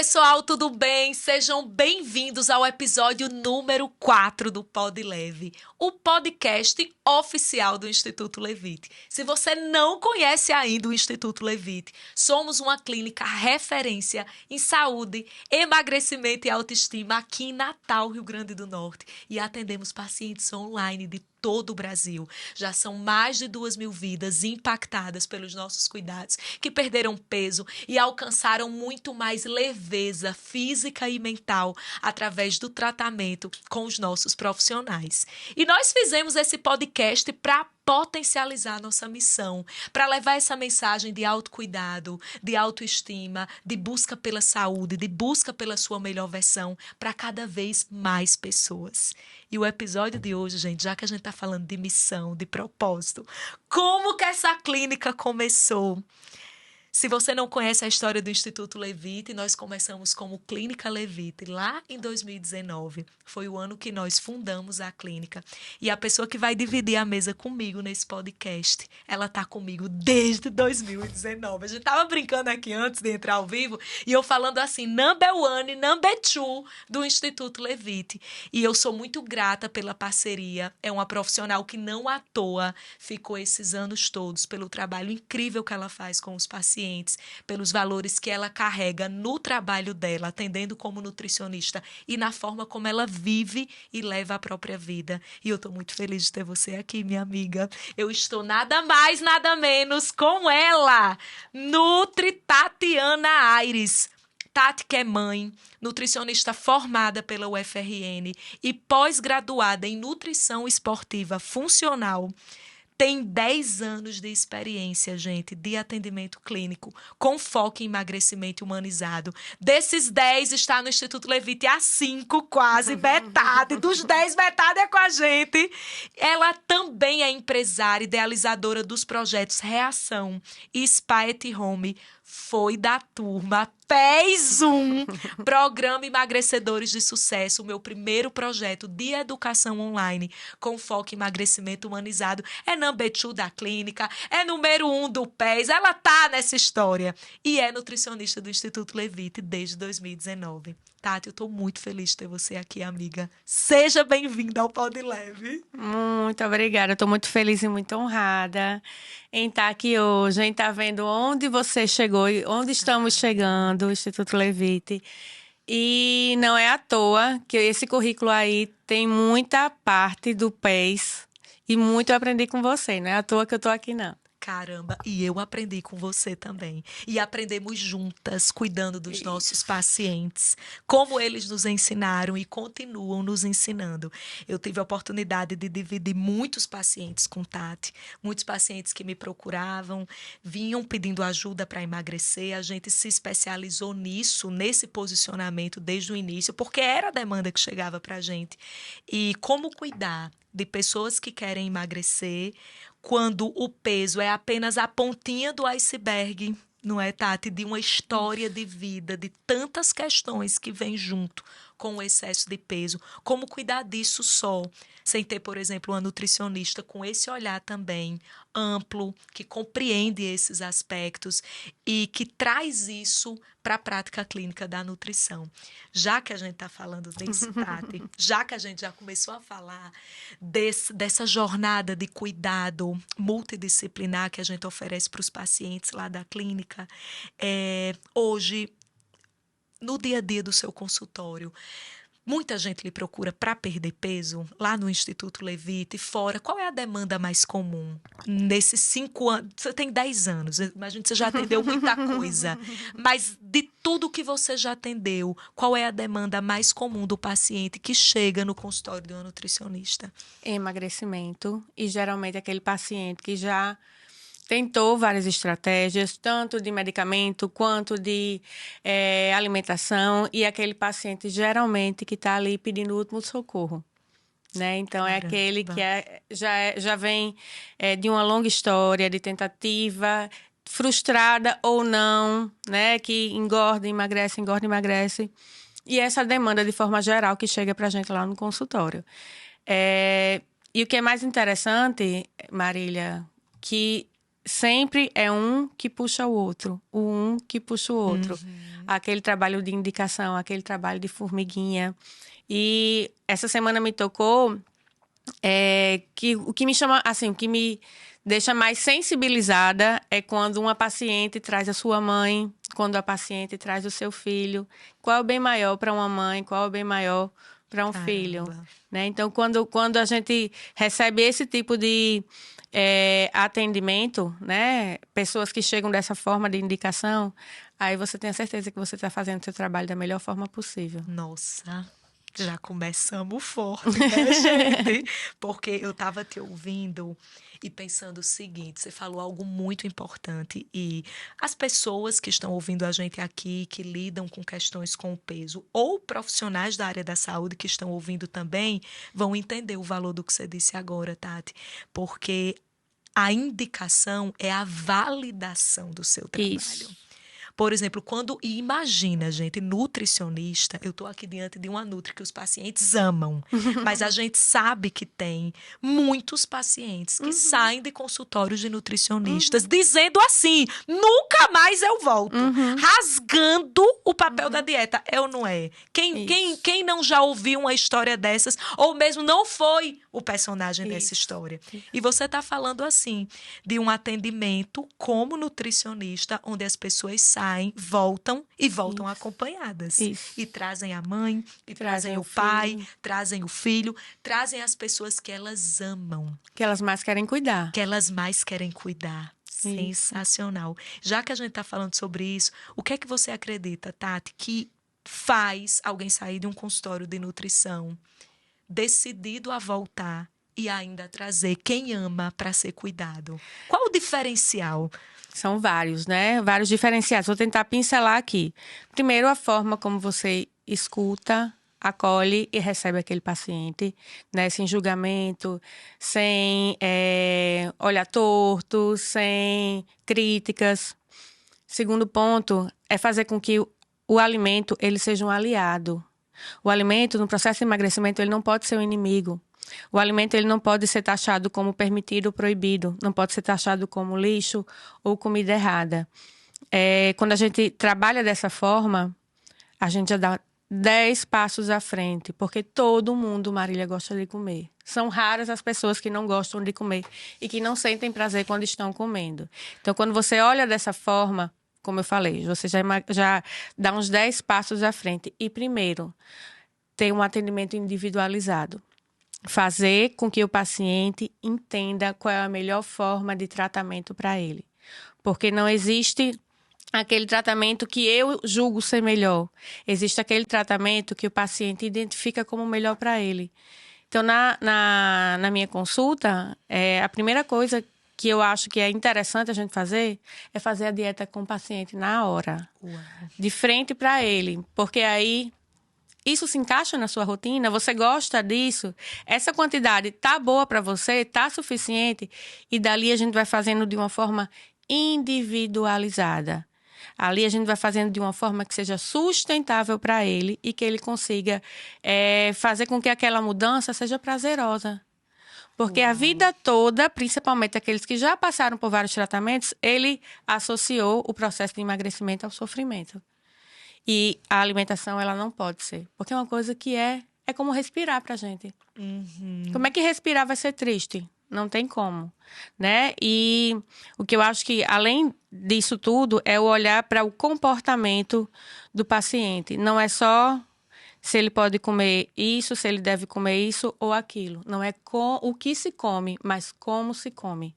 pessoal, tudo bem? Sejam bem-vindos ao episódio número 4 do Pod Leve, o podcast oficial do Instituto Levite. Se você não conhece ainda o Instituto Levite, somos uma clínica referência em saúde, emagrecimento e autoestima aqui em Natal, Rio Grande do Norte, e atendemos pacientes online de todo o Brasil. Já são mais de 2.000 vidas impactadas pelos nossos cuidados, que perderam peso e alcançaram muito mais leveza física e mental através do tratamento com os nossos profissionais. E nós fizemos esse podcast para potencializar nossa missão, para levar essa mensagem de autocuidado, de autoestima, de busca pela saúde, de busca pela sua melhor versão para cada vez mais pessoas. E o episódio de hoje, gente, já que a gente está falando de missão, de propósito, como que essa clínica começou? Se você não conhece a história do Instituto Levite, nós começamos como Clínica Levite lá em 2019. Foi o ano que nós fundamos a clínica. E a pessoa que vai dividir a mesa comigo nesse podcast, ela está comigo desde 2019. A gente estava brincando aqui antes de entrar ao vivo e eu falando assim, number one, number two do Instituto Levite. E eu sou muito grata pela parceria. É uma profissional que não à toa ficou esses anos todos pelo trabalho incrível que ela faz com os pacientes, pelos valores que ela carrega no trabalho dela, atendendo como nutricionista e na forma como ela vive e leva a própria vida. E eu estou muito feliz de ter você aqui, minha amiga. Eu estou nada mais, nada menos com ela, Nutri Tatiana Aires. Tati, que é mãe, nutricionista formada pela UFRN e pós-graduada em nutrição esportiva funcional, tem 10 anos de experiência, gente, de atendimento clínico, com foco em emagrecimento humanizado. Desses 10, está no Instituto Levite há 5, quase metade. Dos 10, metade é com a gente. Ela também é empresária, idealizadora dos projetos Reação e Spa at Home. Foi da turma, fez um programa Emagrecedores de Sucesso, o meu primeiro projeto de educação online com foco em emagrecimento humanizado. É number 2 da clínica, é número 1 do PES, ela tá nessa história. E é nutricionista do Instituto Levite desde 2019. Tati, eu tô muito feliz de ter você aqui, amiga. Seja bem-vinda ao Pod Leve. Muito obrigada, eu tô muito feliz e muito honrada em estar aqui hoje, em estar vendo onde você chegou e onde estamos chegando, o Instituto Levite. E não é à toa que esse currículo aí tem muita parte do PES e muito eu aprendi com você, não é à toa que eu tô aqui, não. Caramba, e eu aprendi com você também. E aprendemos juntas, cuidando dos nossos pacientes, como eles nos ensinaram e continuam nos ensinando. Eu tive a oportunidade de dividir muitos pacientes com Tati, muitos pacientes que me procuravam, vinham pedindo ajuda para emagrecer. A gente se especializou nisso, nesse posicionamento desde o início, porque era a demanda que chegava para a gente. E como cuidar de pessoas que querem emagrecer quando o peso é apenas a pontinha do iceberg, não é, Tati? De uma história de vida, de tantas questões que vêm junto com o excesso de peso. Como cuidar disso só, sem ter, por exemplo, uma nutricionista com esse olhar também amplo, que compreende esses aspectos e que traz isso para a prática clínica da nutrição. Já que a gente está falando disso, Tati, já que a gente já começou a falar dessa jornada de cuidado multidisciplinar que a gente oferece para os pacientes lá da clínica, hoje, no dia a dia do seu consultório, muita gente lhe procura para perder peso lá no Instituto Levite, fora. Qual é a demanda mais comum nesses 5 anos? Você tem 10 anos, imagino que você já atendeu muita coisa. Mas de tudo que você já atendeu, qual é a demanda mais comum do paciente que chega no consultório de uma nutricionista? Emagrecimento, e geralmente aquele paciente que já tentou várias estratégias, tanto de medicamento quanto de alimentação, e aquele paciente geralmente que está ali pedindo o último socorro, né? Então, Caramba. é aquele que já vem de uma longa história de tentativa, frustrada ou não, né? Que engorda, emagrece, engorda, emagrece. E essa demanda de forma geral que chega para a gente lá no consultório. E o que é mais interessante, Marília, que sempre é um que puxa o outro, o um que puxa o outro. Aquele trabalho de indicação, aquele trabalho de formiguinha. E essa semana me tocou que o que me chama, assim, o que me deixa mais sensibilizada é quando uma paciente traz a sua mãe, quando a paciente traz o seu filho. Qual é o bem maior para uma mãe? Qual é o bem maior para um filho? Né? Então, quando a gente recebe esse tipo de atendimento, né? Pessoas que chegam dessa forma de indicação, aí você tem a certeza que você está fazendo o seu trabalho da melhor forma possível. Nossa, já começamos forte, né, gente? Porque eu estava te ouvindo e pensando o seguinte, você falou algo muito importante e as pessoas que estão ouvindo a gente aqui, que lidam com questões com o peso, ou profissionais da área da saúde que estão ouvindo também, vão entender o valor do que você disse agora, Tati. Porque a indicação é a validação do seu trabalho. Isso. Por exemplo, e imagina, gente, nutricionista, eu estou aqui diante de uma nutri que os pacientes amam, mas a gente sabe que tem muitos pacientes que saem de consultórios de nutricionistas dizendo assim, nunca mais eu volto, rasgando o papel da dieta. É ou não é? Quem não já ouviu uma história dessas, ou mesmo não foi o personagem dessa história? E você está falando assim, de um atendimento como nutricionista, onde as pessoas saem, voltam acompanhadas. Isso. E trazem a mãe, e trazem o pai, trazem o filho, trazem as pessoas que elas amam. Que elas mais querem cuidar. Que elas mais querem cuidar. Sensacional. Já que a gente está falando sobre isso, o que é que você acredita, Tati, que faz alguém sair de um consultório de nutrição decidido a voltar e ainda trazer quem ama para ser cuidado? Qual o diferencial? São vários, né? Vários diferenciais. Vou tentar pincelar aqui. Primeiro, a forma como você escuta, acolhe e recebe aquele paciente, né? Sem julgamento, sem olhar torto, sem críticas. Segundo ponto é fazer com que o alimento ele seja um aliado. O alimento, no processo de emagrecimento, ele não pode ser um inimigo. O alimento ele não pode ser taxado como permitido ou proibido. Não pode ser taxado como lixo ou comida errada. Quando a gente trabalha dessa forma, a gente já dá 10 passos à frente. Porque todo mundo, Marília, gosta de comer. São raras as pessoas que não gostam de comer e que não sentem prazer quando estão comendo. Então, quando você olha dessa forma, como eu falei, você já dá uns 10 passos à frente. E primeiro, ter um atendimento individualizado. Fazer com que o paciente entenda qual é a melhor forma de tratamento para ele. Porque não existe aquele tratamento que eu julgo ser melhor. Existe aquele tratamento que o paciente identifica como melhor para ele. Então, na minha consulta, a primeira coisa que eu acho que é interessante a gente fazer é fazer a dieta com o paciente na hora. Uau. De frente para ele. Porque aí isso se encaixa na sua rotina, você gosta disso, essa quantidade tá boa para você, tá suficiente, e dali a gente vai fazendo de uma forma individualizada. Ali a gente vai fazendo de uma forma que seja sustentável para ele e que ele consiga fazer com que aquela mudança seja prazerosa. Porque a vida toda, principalmente aqueles que já passaram por vários tratamentos, ele associou o processo de emagrecimento ao sofrimento. E a alimentação, ela não pode ser. Porque é uma coisa que é como respirar pra gente. Como é que respirar vai ser triste? Não tem como, né? E o que eu acho que, além disso tudo, é o olhar para o comportamento do paciente. Não é só se ele pode comer isso, se ele deve comer isso ou aquilo. Não é o que se come, mas como se come.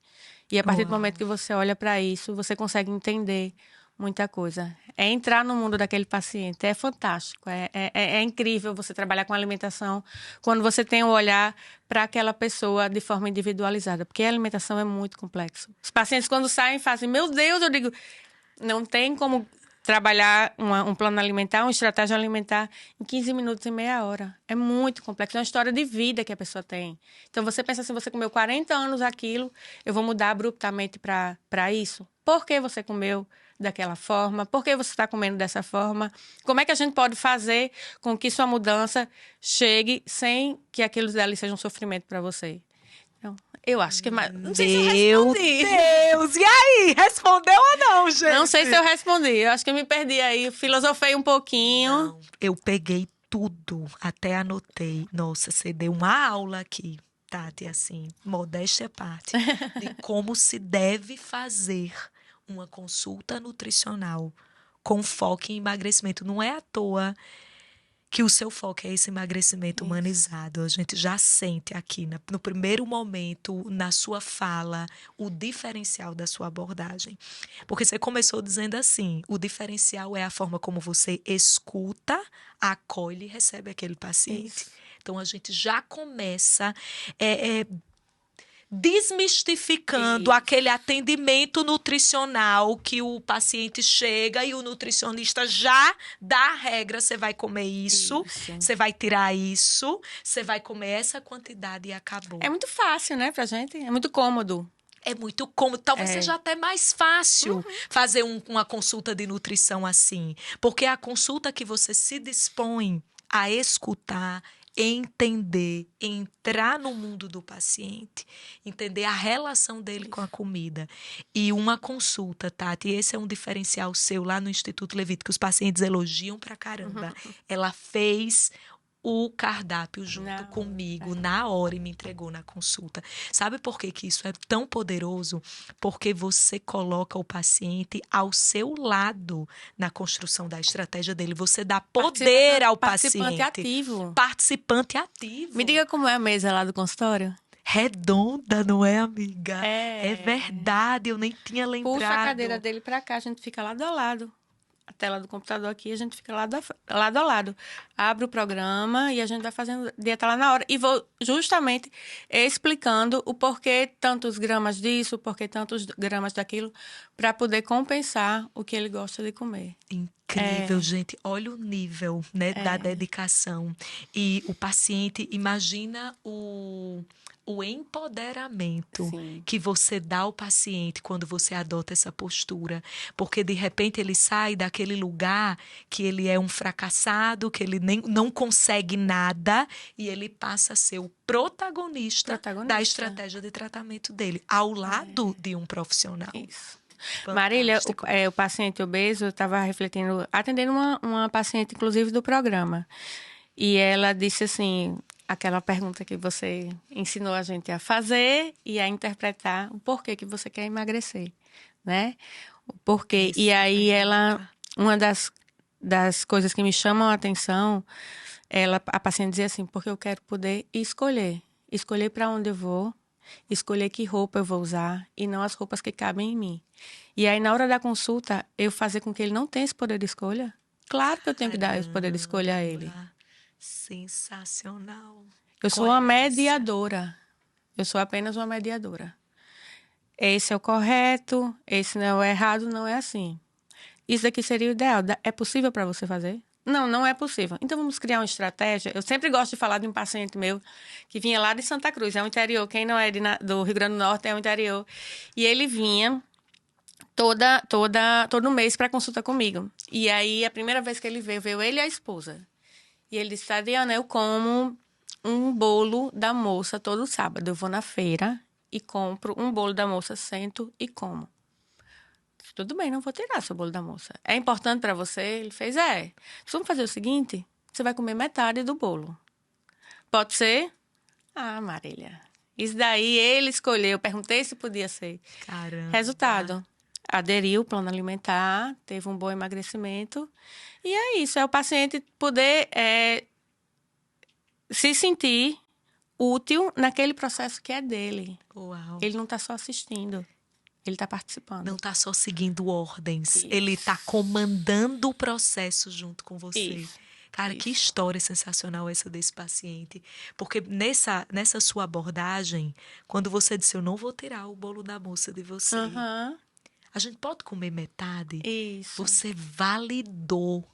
E a partir do momento que você olha para isso, você consegue entender muita coisa. É entrar no mundo daquele paciente. É fantástico. É incrível você trabalhar com alimentação quando você tem um olhar para aquela pessoa de forma individualizada. Porque a alimentação é muito complexo. Os pacientes, quando saem, fazem, meu Deus, eu digo, não tem como trabalhar um plano alimentar, uma estratégia alimentar em 15 minutos e meia hora. É muito complexo. É uma história de vida que a pessoa tem. Então, você pensa assim, você comeu 40 anos aquilo, eu vou mudar abruptamente para isso? Por que você comeu daquela forma? Por que você está comendo dessa forma? Como é que a gente pode fazer com que sua mudança chegue sem que aquilo dali seja um sofrimento para você? Então, Eu acho que é mais. Não sei se Meu eu respondi. Deus! E aí? Respondeu ou não, gente? Não sei se eu respondi. Eu acho que eu me perdi aí. Filosofei um pouquinho. Não, eu peguei tudo, até anotei. Nossa, você deu uma aula aqui, Tati, assim, modéstia à parte, de como se deve fazer uma consulta nutricional com foco em emagrecimento. Não é à toa que o seu foco é esse emagrecimento Isso. humanizado. A gente já sente aqui, no primeiro momento, na sua fala, o diferencial da sua abordagem. Porque você começou dizendo assim, o diferencial é a forma como você escuta, acolhe e recebe aquele paciente. Isso. Então, a gente já começa desmistificando Isso. aquele atendimento nutricional que o paciente chega e o nutricionista já dá a regra, você vai comer isso, você vai tirar isso, você vai comer essa quantidade e acabou. É muito fácil, né, pra gente? É muito cômodo. É muito cômodo. Talvez seja até mais fácil fazer uma consulta de nutrição assim. Porque é a consulta que você se dispõe a escutar, entender, entrar no mundo do paciente, entender a relação dele com a comida. E uma consulta, Tati, esse é um diferencial seu lá no Instituto Levite, que os pacientes elogiam pra caramba. Ela fez o cardápio junto comigo na hora e me entregou na consulta. Sabe por que que isso é tão poderoso? Porque você coloca o paciente ao seu lado na construção da estratégia dele. Você dá poder ao Participante paciente. ativo. Participante ativo. Me diga como é a mesa lá do consultório. Redonda, não é, amiga? É. É verdade, eu nem tinha lembrado. Puxa a cadeira dele pra cá, a gente fica lado a lado. A tela do computador aqui, a gente fica lado a lado. Abre o programa e a gente vai fazendo dieta lá na hora. E vou justamente explicando o porquê tantos gramas disso, o porquê tantos gramas daquilo, para poder compensar o que ele gosta de comer. Incrível, gente. Olha o nível, né, da dedicação. E o paciente, imagina o empoderamento que você dá ao paciente quando você adota essa postura. Porque, de repente, ele sai daquele lugar que ele é um fracassado, que ele não consegue nada, e ele passa a ser o protagonista da estratégia de tratamento dele, ao lado de um profissional. Isso. Fantástico. Marília, o paciente obeso, eu estava refletindo, atendendo uma paciente, inclusive, do programa. E ela disse assim, aquela pergunta que você ensinou a gente a fazer e a interpretar o porquê que você quer emagrecer, né? O porquê. E aí uma das coisas que me chamam a atenção, a paciente dizia assim, porque eu quero poder escolher para onde eu vou, escolher que roupa eu vou usar e não as roupas que cabem em mim. E aí, na hora da consulta, eu fazer com que ele não tenha esse poder de escolha? Claro que eu tenho que dar esse poder de escolha a ele. Sensacional. Eu sou uma mediadora. Eu sou apenas uma mediadora. Esse é o correto, esse não é o errado, não é assim. Isso daqui seria o ideal. É possível para você fazer? Não, não é possível. Então, vamos criar uma estratégia. Eu sempre gosto de falar de um paciente meu que vinha lá de Santa Cruz, é o interior. Quem não é do Rio Grande do Norte é o interior. E ele vinha todo mês para consulta comigo. E aí, a primeira vez que ele veio ele e a esposa. E ele disse, Adriana, eu como um bolo da moça todo sábado. Eu vou na feira e compro um bolo da moça, sento e como. Tudo bem, não vou tirar seu bolo da moça. É importante para você? Ele fez, Vamos fazer o seguinte, você vai comer metade do bolo. Pode ser? Ah, Marília. Isso daí ele escolheu. Eu perguntei se podia ser. Caramba. Resultado. Aderiu ao plano alimentar, teve um bom emagrecimento. E é isso, é o paciente poder se sentir útil naquele processo que é dele. Uau. Ele não está só assistindo, ele está participando. Não está só seguindo ordens, Isso. ele está comandando o processo junto com você. Isso. Cara, que história sensacional essa desse paciente. Porque nessa sua abordagem, quando você disse, eu não vou tirar o bolo da moça de você, a gente pode comer metade? Isso. Você validou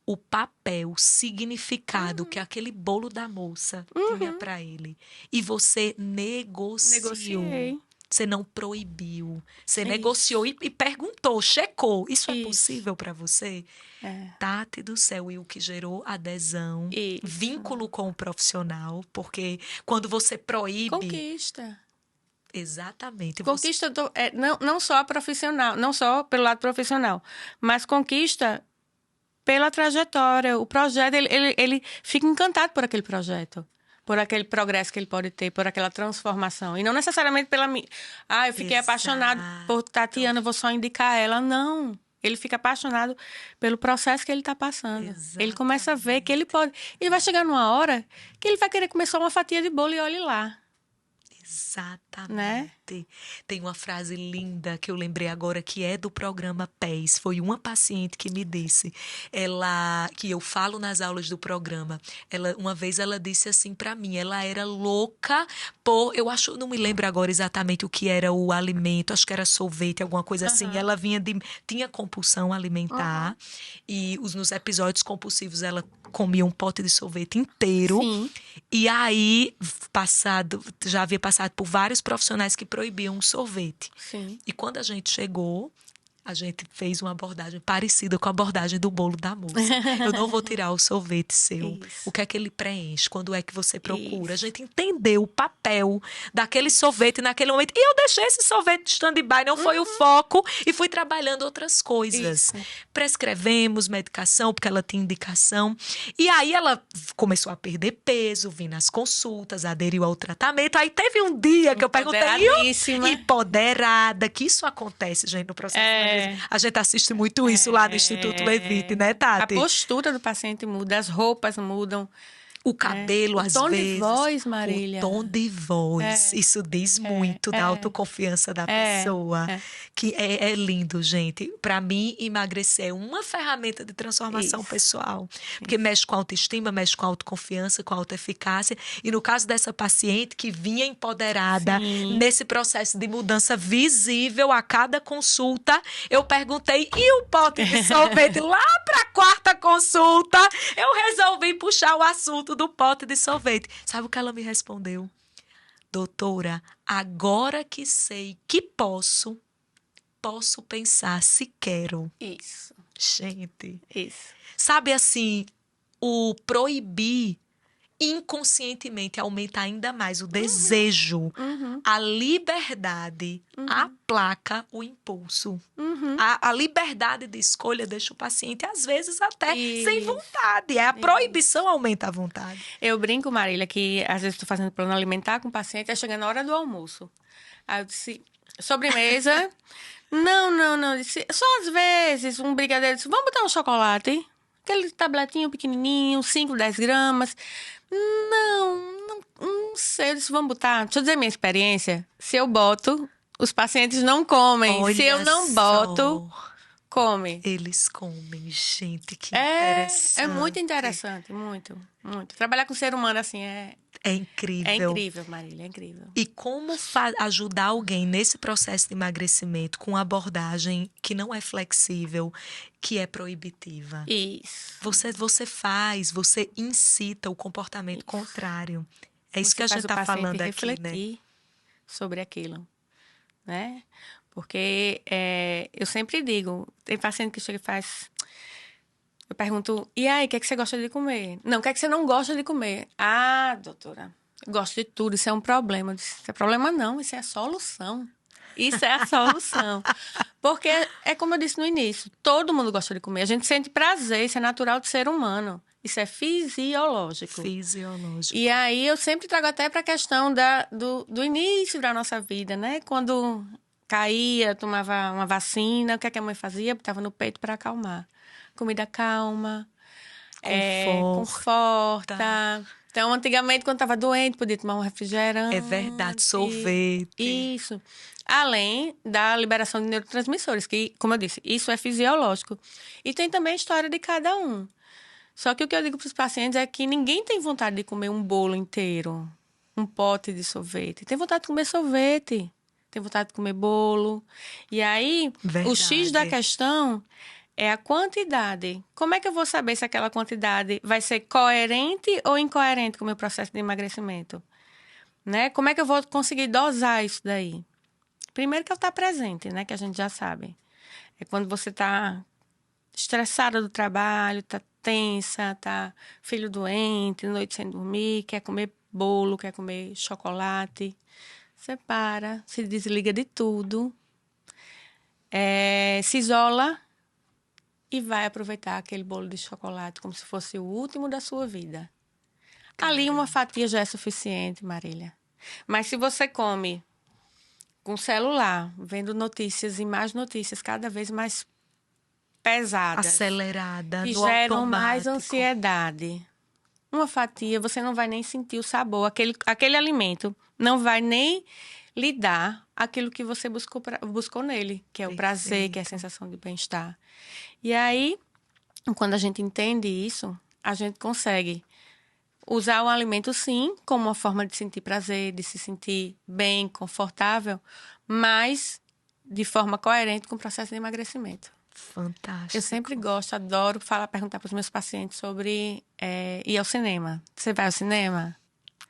o papel, o significado que aquele bolo da moça tinha para ele. E você negociou. Negociei. Você não proibiu. Você negociou e perguntou, checou. Isso é possível para você? Tati do céu. E o que gerou adesão, vínculo com o profissional. Porque quando você proíbe... Conquista. Exatamente. Conquista não só a profissional, não só pelo lado profissional, mas conquista pela trajetória. O projeto, ele fica encantado por aquele projeto, por aquele progresso que ele pode ter, por aquela transformação. E não necessariamente pela minha... eu fiquei apaixonado por Tatiana, vou só indicar ela. Não. Ele fica apaixonado pelo processo que ele está passando. Exatamente. Ele começa a ver que ele pode... Ele vai chegar numa hora que ele vai querer comer só uma fatia de bolo e olhe lá. Exatamente. Né? Tem uma frase linda que eu lembrei agora, que é do programa PES. Foi uma paciente que me disse, que eu falo nas aulas do programa. Uma vez ela disse assim para mim, ela era louca não me lembro agora exatamente o que era o alimento, acho que era sorvete, alguma coisa assim. Ela tinha compulsão alimentar e nos episódios compulsivos ela comia um pote de sorvete inteiro. Sim. E aí, já havia passado por vários profissionais que proibiam o sorvete. Sim. E quando a gente chegou, a gente fez uma abordagem parecida com a abordagem do bolo da moça. Eu não vou tirar o sorvete seu. Isso. O que é que ele preenche? Quando é que você procura? Isso. A gente entendeu o papel daquele sorvete naquele momento. E eu deixei esse sorvete de stand-by, não foi o foco, e fui trabalhando outras coisas. Isso. Prescrevemos medicação, porque ela tinha indicação. E aí ela começou a perder peso, vim nas consultas, aderiu ao tratamento. Aí teve um dia que eu perguntei, empoderada, que isso acontece, gente, no processo. A gente assiste muito isso lá no Instituto Levite, né, Tati? A postura do paciente muda, as roupas mudam. O cabelo, às vezes. O tom de voz, Marília. O tom de voz. Isso diz muito da autoconfiança da pessoa. Que é lindo, gente. Para mim, emagrecer é uma ferramenta de transformação pessoal. Porque mexe com a autoestima, mexe com a autoconfiança, com a autoeficácia. E no caso dessa paciente que vinha empoderada nesse processo de mudança visível a cada consulta, eu perguntei, e o pote de sorvete? Lá para a quarta consulta, eu resolvi puxar o assunto do pote de sorvete. Sabe o que ela me respondeu? Doutora, agora que sei que posso pensar se quero. Isso. Gente. Isso. Sabe assim, o proibir inconscientemente aumenta ainda mais o desejo. A liberdade aplaca o impulso. A liberdade de escolha deixa o paciente, às vezes, até sem vontade. A proibição aumenta a vontade. Eu brinco, Marília, que às vezes estou fazendo plano alimentar com o paciente, aí chega na hora do almoço. Aí eu disse, sobremesa? Não. Eu disse, só às vezes, um brigadeiro. Disse, vamos botar um chocolate? Aquele tabletinho pequenininho, 5, 10 gramas. Não sei. Eu disse, vamos botar. Deixa eu dizer minha experiência. Se eu boto, os pacientes não comem. Olha se eu não boto, come. Eles comem, gente, que interessante. É muito interessante, muito. Trabalhar com ser humano assim é incrível. É incrível, Marília, é incrível. E como ajudar alguém nesse processo de emagrecimento com abordagem que não é flexível, que é proibitiva? Isso. Você incita o comportamento contrário. É isso que a gente está falando aqui, refletir, né? Sobre aquilo, né? Porque eu sempre digo, tem paciente que chega e faz... Eu pergunto, e aí, o que é que você gosta de comer? Não, o que é que você não gosta de comer? Ah, doutora, eu gosto de tudo, isso é um problema. Eu disse, isso é problema não, isso é a solução. Isso é a solução. Porque é como eu disse no início, todo mundo gosta de comer. A gente sente prazer, isso é natural do ser humano. Isso é fisiológico. E aí eu sempre trago até para a questão do início da nossa vida, né? Quando caía, tomava uma vacina, o que é que a mãe fazia? Botava no peito para acalmar. Comida calma, conforta. Então, antigamente, quando estava doente, podia tomar um refrigerante. É verdade, sorvete. Isso. Além da liberação de neurotransmissores, que, como eu disse, isso é fisiológico. E tem também a história de cada um. Só que o que eu digo para os pacientes é que ninguém tem vontade de comer um bolo inteiro, um pote de sorvete. Tem vontade de comer sorvete, tem vontade de comer bolo. E aí, o X da questão é a quantidade. Como é que eu vou saber se aquela quantidade vai ser coerente ou incoerente com o meu processo de emagrecimento? Né? Como é que eu vou conseguir dosar isso daí? Primeiro que eu estar presente, né? Que a gente já sabe. É quando você está estressada do trabalho, está tensa, está filho doente, noite sem dormir, quer comer bolo, quer comer chocolate, Você para, se desliga de tudo, se isola e vai aproveitar aquele bolo de chocolate como se fosse o último da sua vida. Ali uma fatia já é suficiente, Marília. Mas se você come com celular, vendo notícias e mais notícias cada vez mais pesadas, Acelerada, que no geram mais automático. ansiedade. Uma fatia, você não vai nem sentir o sabor. Aquele alimento não vai nem lhe dar aquilo que você buscou nele, que é o prazer, que é a sensação de bem-estar. E aí, quando a gente entende isso, a gente consegue usar o alimento, sim, como uma forma de sentir prazer, de se sentir bem, confortável, mas de forma coerente com o processo de emagrecimento. Fantástico. Eu sempre gosto, adoro perguntar para os meus pacientes sobre ir ao cinema. Você vai ao cinema?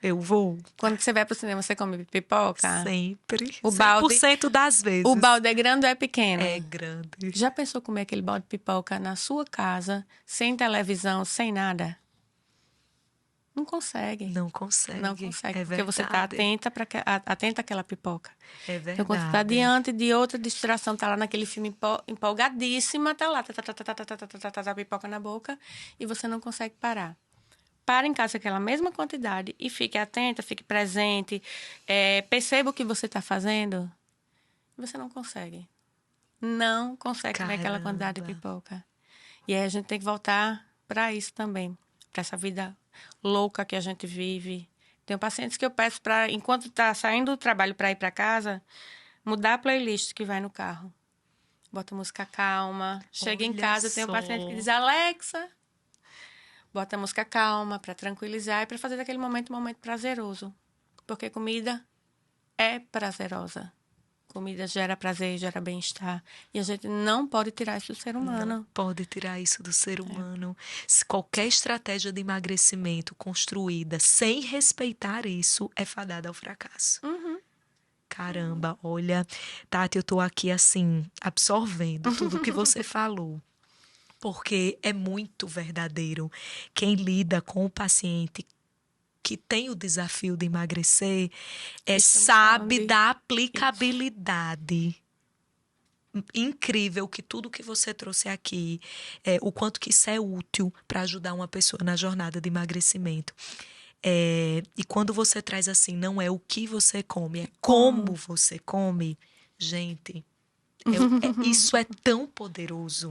Eu vou. Quando você vai para o cinema, você come pipoca? Sempre. O balde, 100% das vezes. o balde é grande ou é pequeno? É grande. Já pensou comer aquele balde de pipoca na sua casa, sem televisão, sem nada? Não consegue. Não consegue. Não consegue, É porque você está atenta àquela pipoca. É verdade. Então, quando você está diante de outra distração, está lá naquele filme empolgadíssima, está lá, a pipoca na boca, e você não consegue parar. Para em casa aquela mesma quantidade e fique atenta, fique presente, perceba o que você está fazendo. Você não consegue. Não consegue comer aquela quantidade de pipoca. E aí a gente tem que voltar para isso também, para essa vida louca que a gente vive. Tenho pacientes que eu peço para, enquanto está saindo do trabalho para ir para casa, mudar a playlist que vai no carro. Bota música calma. Chega em casa, tem um paciente que diz, Alexa, bota música calma para tranquilizar e para fazer daquele momento um momento prazeroso. Porque comida é prazerosa. Comida gera prazer, gera bem-estar. E a gente não pode tirar isso do ser humano. Não pode tirar isso do ser humano. Se qualquer estratégia de emagrecimento construída sem respeitar isso é fadada ao fracasso. Uhum. Caramba, olha, Tati, eu tô aqui assim, absorvendo tudo que você falou. Porque é muito verdadeiro. Quem lida com o paciente que tem o desafio de emagrecer sabe da aplicabilidade incrível que tudo que você trouxe aqui, o quanto que isso é útil para ajudar uma pessoa na jornada de emagrecimento. E quando você traz assim, não é o que você come, é como você come, gente, isso é tão poderoso.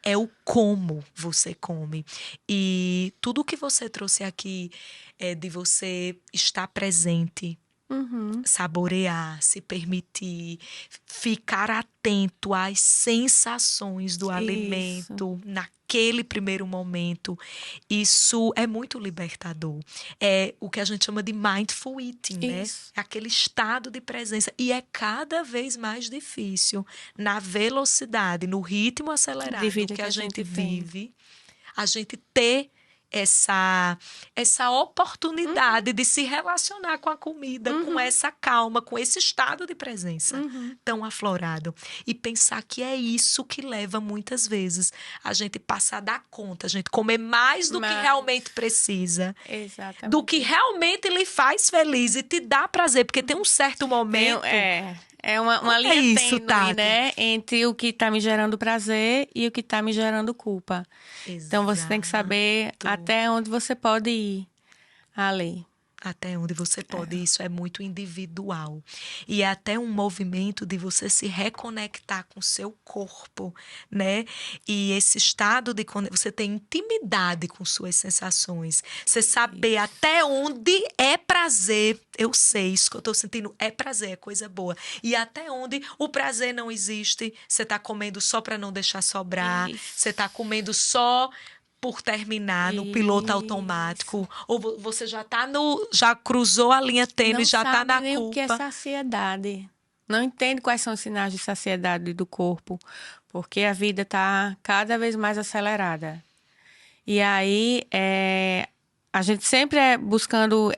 É o como você come. E tudo que você trouxe aqui é de você estar presente, saborear, se permitir, ficar atento às sensações do alimento naquele primeiro momento. Isso é muito libertador. É o que a gente chama de mindful eating, né? É aquele estado de presença. E é cada vez mais difícil na velocidade, no ritmo acelerado que a gente vive, a gente ter essa oportunidade de se relacionar com a comida, com essa calma, com esse estado de presença tão aflorado. E pensar que é isso que leva muitas vezes a gente passar a dar conta, a gente comer mais do que realmente precisa. Exatamente. Do que realmente lhe faz feliz e te dá prazer, porque tem um certo momento... É uma linha tênue, Tati? né? Entre o que está me gerando prazer e o que está me gerando culpa. Exato. Então, você tem que saber até onde você pode ir ali. Até onde você pode. Isso é muito individual. E é até um movimento de você se reconectar com o seu corpo, né? E esse estado de... Você ter intimidade com suas sensações. Você saber até onde é prazer. Eu sei, isso que eu tô sentindo é prazer, é coisa boa. E até onde o prazer não existe. Você tá comendo só para não deixar sobrar. Você tá comendo só... por terminar no piloto automático, ou você já cruzou a linha tênue, já está na culpa. Não sabe nem o que é saciedade. Não entende quais são os sinais de saciedade do corpo, porque a vida está cada vez mais acelerada. E aí, a gente sempre buscando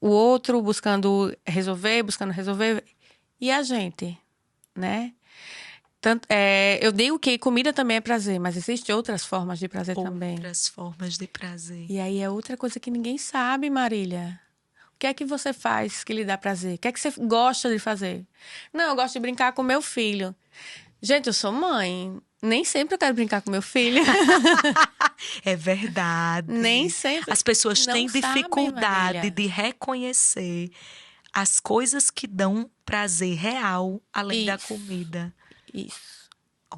o outro, buscando resolver, e a gente, né? Eu digo que comida também é prazer, mas existem outras formas de prazer também. Outras formas de prazer. E aí é outra coisa que ninguém sabe, Marília. O que é que você faz que lhe dá prazer? O que é que você gosta de fazer? Não, eu gosto de brincar com meu filho. Gente, eu sou mãe. Nem sempre eu quero brincar com meu filho. É verdade. Nem sempre. As pessoas Não têm sabem, dificuldade Marília. de reconhecer as coisas que dão prazer real, além da Isso. comida. Isso.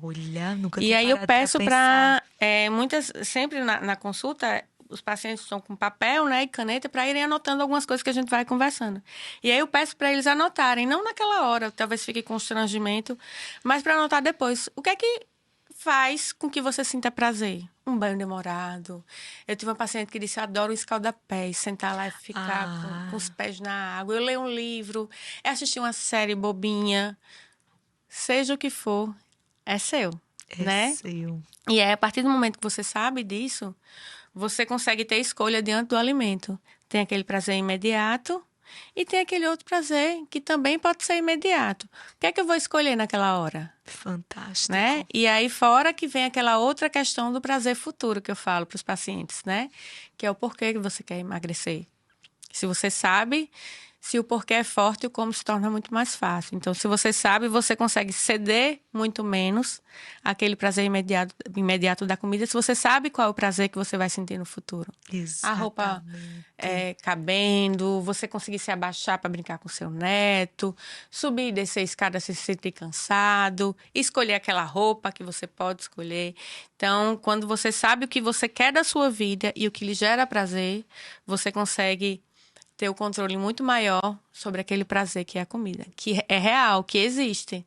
Olha, nunca E tinha aí eu parado pra peço pensar. para muitas, sempre na consulta, os pacientes estão com papel, né, e caneta para irem anotando algumas coisas que a gente vai conversando. E aí eu peço para eles anotarem, não naquela hora, talvez fique constrangimento, mas para anotar depois. O que é que faz com que você sinta prazer? Um banho demorado. Eu tive uma paciente que disse: adoro o escalda-pés, sentar lá e ficar com os pés na água. Eu leio um livro, assistir uma série bobinha, seja o que for, é seu, É né? seu. E aí, a partir do momento que você sabe disso, você consegue ter escolha diante do alimento. Tem aquele prazer imediato e tem aquele outro prazer que também pode ser imediato. O que é que eu vou escolher naquela hora? Fantástico. Né? E aí, fora que vem aquela outra questão do prazer futuro que eu falo para os pacientes, né? Que é o porquê que você quer emagrecer. Se você sabe, se o porquê é forte, o como se torna muito mais fácil. Então, se você sabe, você consegue ceder muito menos aquele prazer imediato da comida. Se você sabe qual é o prazer que você vai sentir no futuro. A roupa cabendo, você conseguir se abaixar para brincar com seu neto, subir e descer a escada se sentir cansado, escolher aquela roupa que você pode escolher. Então, quando você sabe o que você quer da sua vida e o que lhe gera prazer, você consegue ter o controle muito maior sobre aquele prazer que é a comida, que é real, que existe.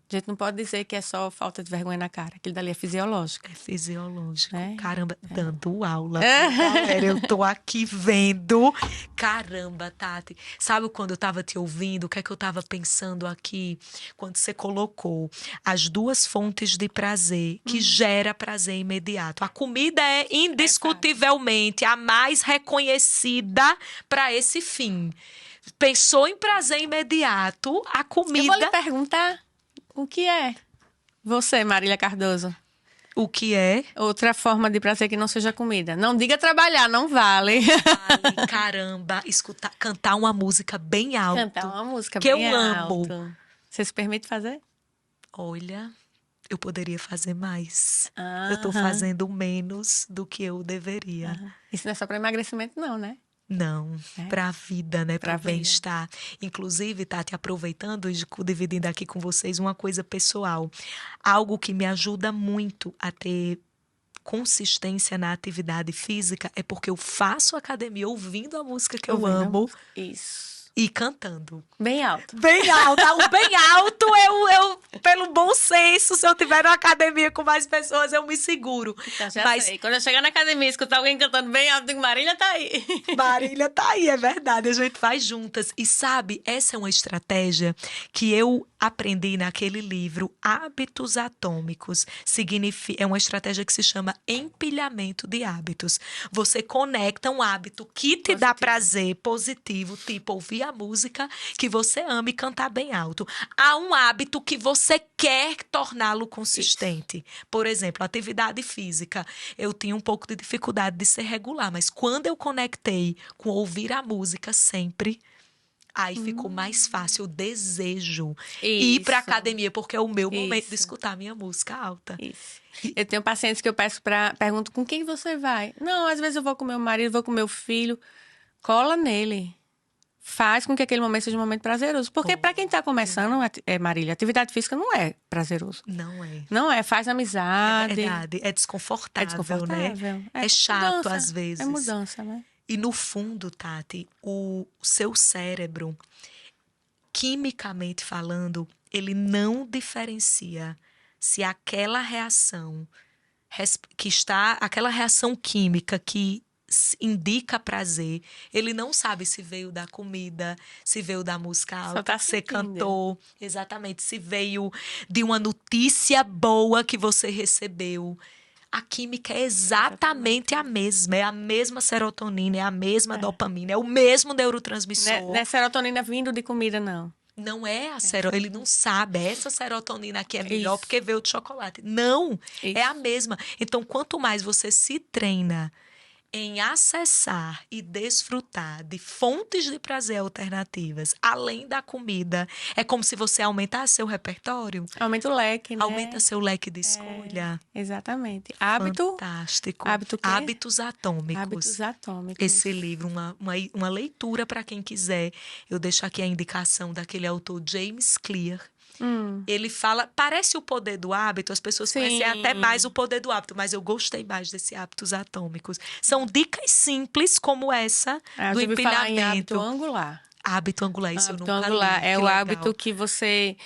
A gente não pode dizer que é só falta de vergonha na cara. Aquilo dali é fisiológico. É fisiológico. É. Caramba, dando aula. Galera, eu tô aqui vendo. Caramba, Tati. Sabe quando eu tava te ouvindo, o que é que eu tava pensando aqui? Quando você colocou as duas fontes de prazer que gera prazer imediato. A comida é indiscutivelmente a mais reconhecida para esse fim. Pensou em prazer imediato, a comida... Eu vou lhe perguntar, o que é você, Marília Cardoso? O que é? Outra forma de prazer que não seja comida. Não diga trabalhar, não vale. Vale, caramba, escutar, cantar uma música bem alto. Cantar uma música que bem eu amo. alto. Você se permite fazer? Olha, eu poderia fazer mais. Eu tô Aham. fazendo menos do que eu deveria. Isso não é só para emagrecimento, não, né? Não, pra vida, né? Pra Pra vida. bem-estar. Inclusive, Tati, aproveitando e dividindo aqui com vocês uma coisa pessoal. Algo que me ajuda muito a ter consistência na atividade física é porque eu faço academia ouvindo a música que eu Ouvindo a amo música. Isso. e cantando. Bem alto. Bem alto. O bem alto, pelo bom senso, se eu tiver numa academia com mais pessoas, eu me seguro. Então, já Mas sei. Quando eu chegar na academia e escutar alguém cantando bem alto, eu digo, Marília tá aí. Marília tá aí, é verdade. A gente faz juntas. E sabe, essa é uma estratégia que eu aprendi naquele livro, Hábitos Atômicos. É uma estratégia que se chama empilhamento de hábitos. Você conecta um hábito que te dá Positivo. prazer positivo, tipo ouvir a música que você ama e cantar bem alto, a um hábito que você quer torná-lo consistente. Por exemplo, atividade física. Eu tinha um pouco de dificuldade de ser regular, mas quando eu conectei com ouvir a música sempre, aí ficou mais fácil. Eu desejo ir pra Isso. academia, porque é o meu momento de Isso. escutar minha música alta. Isso. Eu tenho pacientes que eu pergunto com quem você vai? Não, às vezes eu vou com meu marido, vou com meu filho. Cola nele. Faz com que aquele momento seja um momento prazeroso. Porque para quem está começando, Marília, atividade física não é prazeroso. Não é. Não é, faz É amizade. verdade. É desconfortável, É desconfortável. né? É chato mudança, às vezes. É mudança, né? E no fundo, Tati, o seu cérebro, quimicamente falando, ele não diferencia se aquela reação aquela reação química que indica prazer, ele não sabe se veio da comida, se veio da música alta tá que você sentindo. cantou, exatamente, se veio de uma notícia boa que você recebeu. A química é exatamente a mesma. É a mesma serotonina, é a mesma dopamina, é o mesmo neurotransmissor. Não é serotonina vindo de comida, não. Não é a serotonina, ele não sabe. Essa serotonina aqui é melhor Isso. porque veio de chocolate. Não, Isso. é a mesma. Então, quanto mais você se treina em acessar e desfrutar de fontes de prazer alternativas, além da comida, é como se você aumentasse seu repertório, Aumenta o leque, né? aumenta seu leque de escolha. Exatamente. Hábito. Fantástico. Hábito o quê? Hábitos Atômicos. Hábitos Atômicos. Esse livro, uma leitura para quem quiser. Eu deixo aqui a indicação daquele autor James Clear. Ele fala, parece o poder do hábito, as pessoas conhecem até mais o poder do hábito, mas eu gostei mais desse Hábitos Atômicos. São dicas simples como essa do eu ouvi falar em empilhamento. hábito angular. Hábito angular, isso Hábito eu nunca angular li. é Que o legal. hábito que você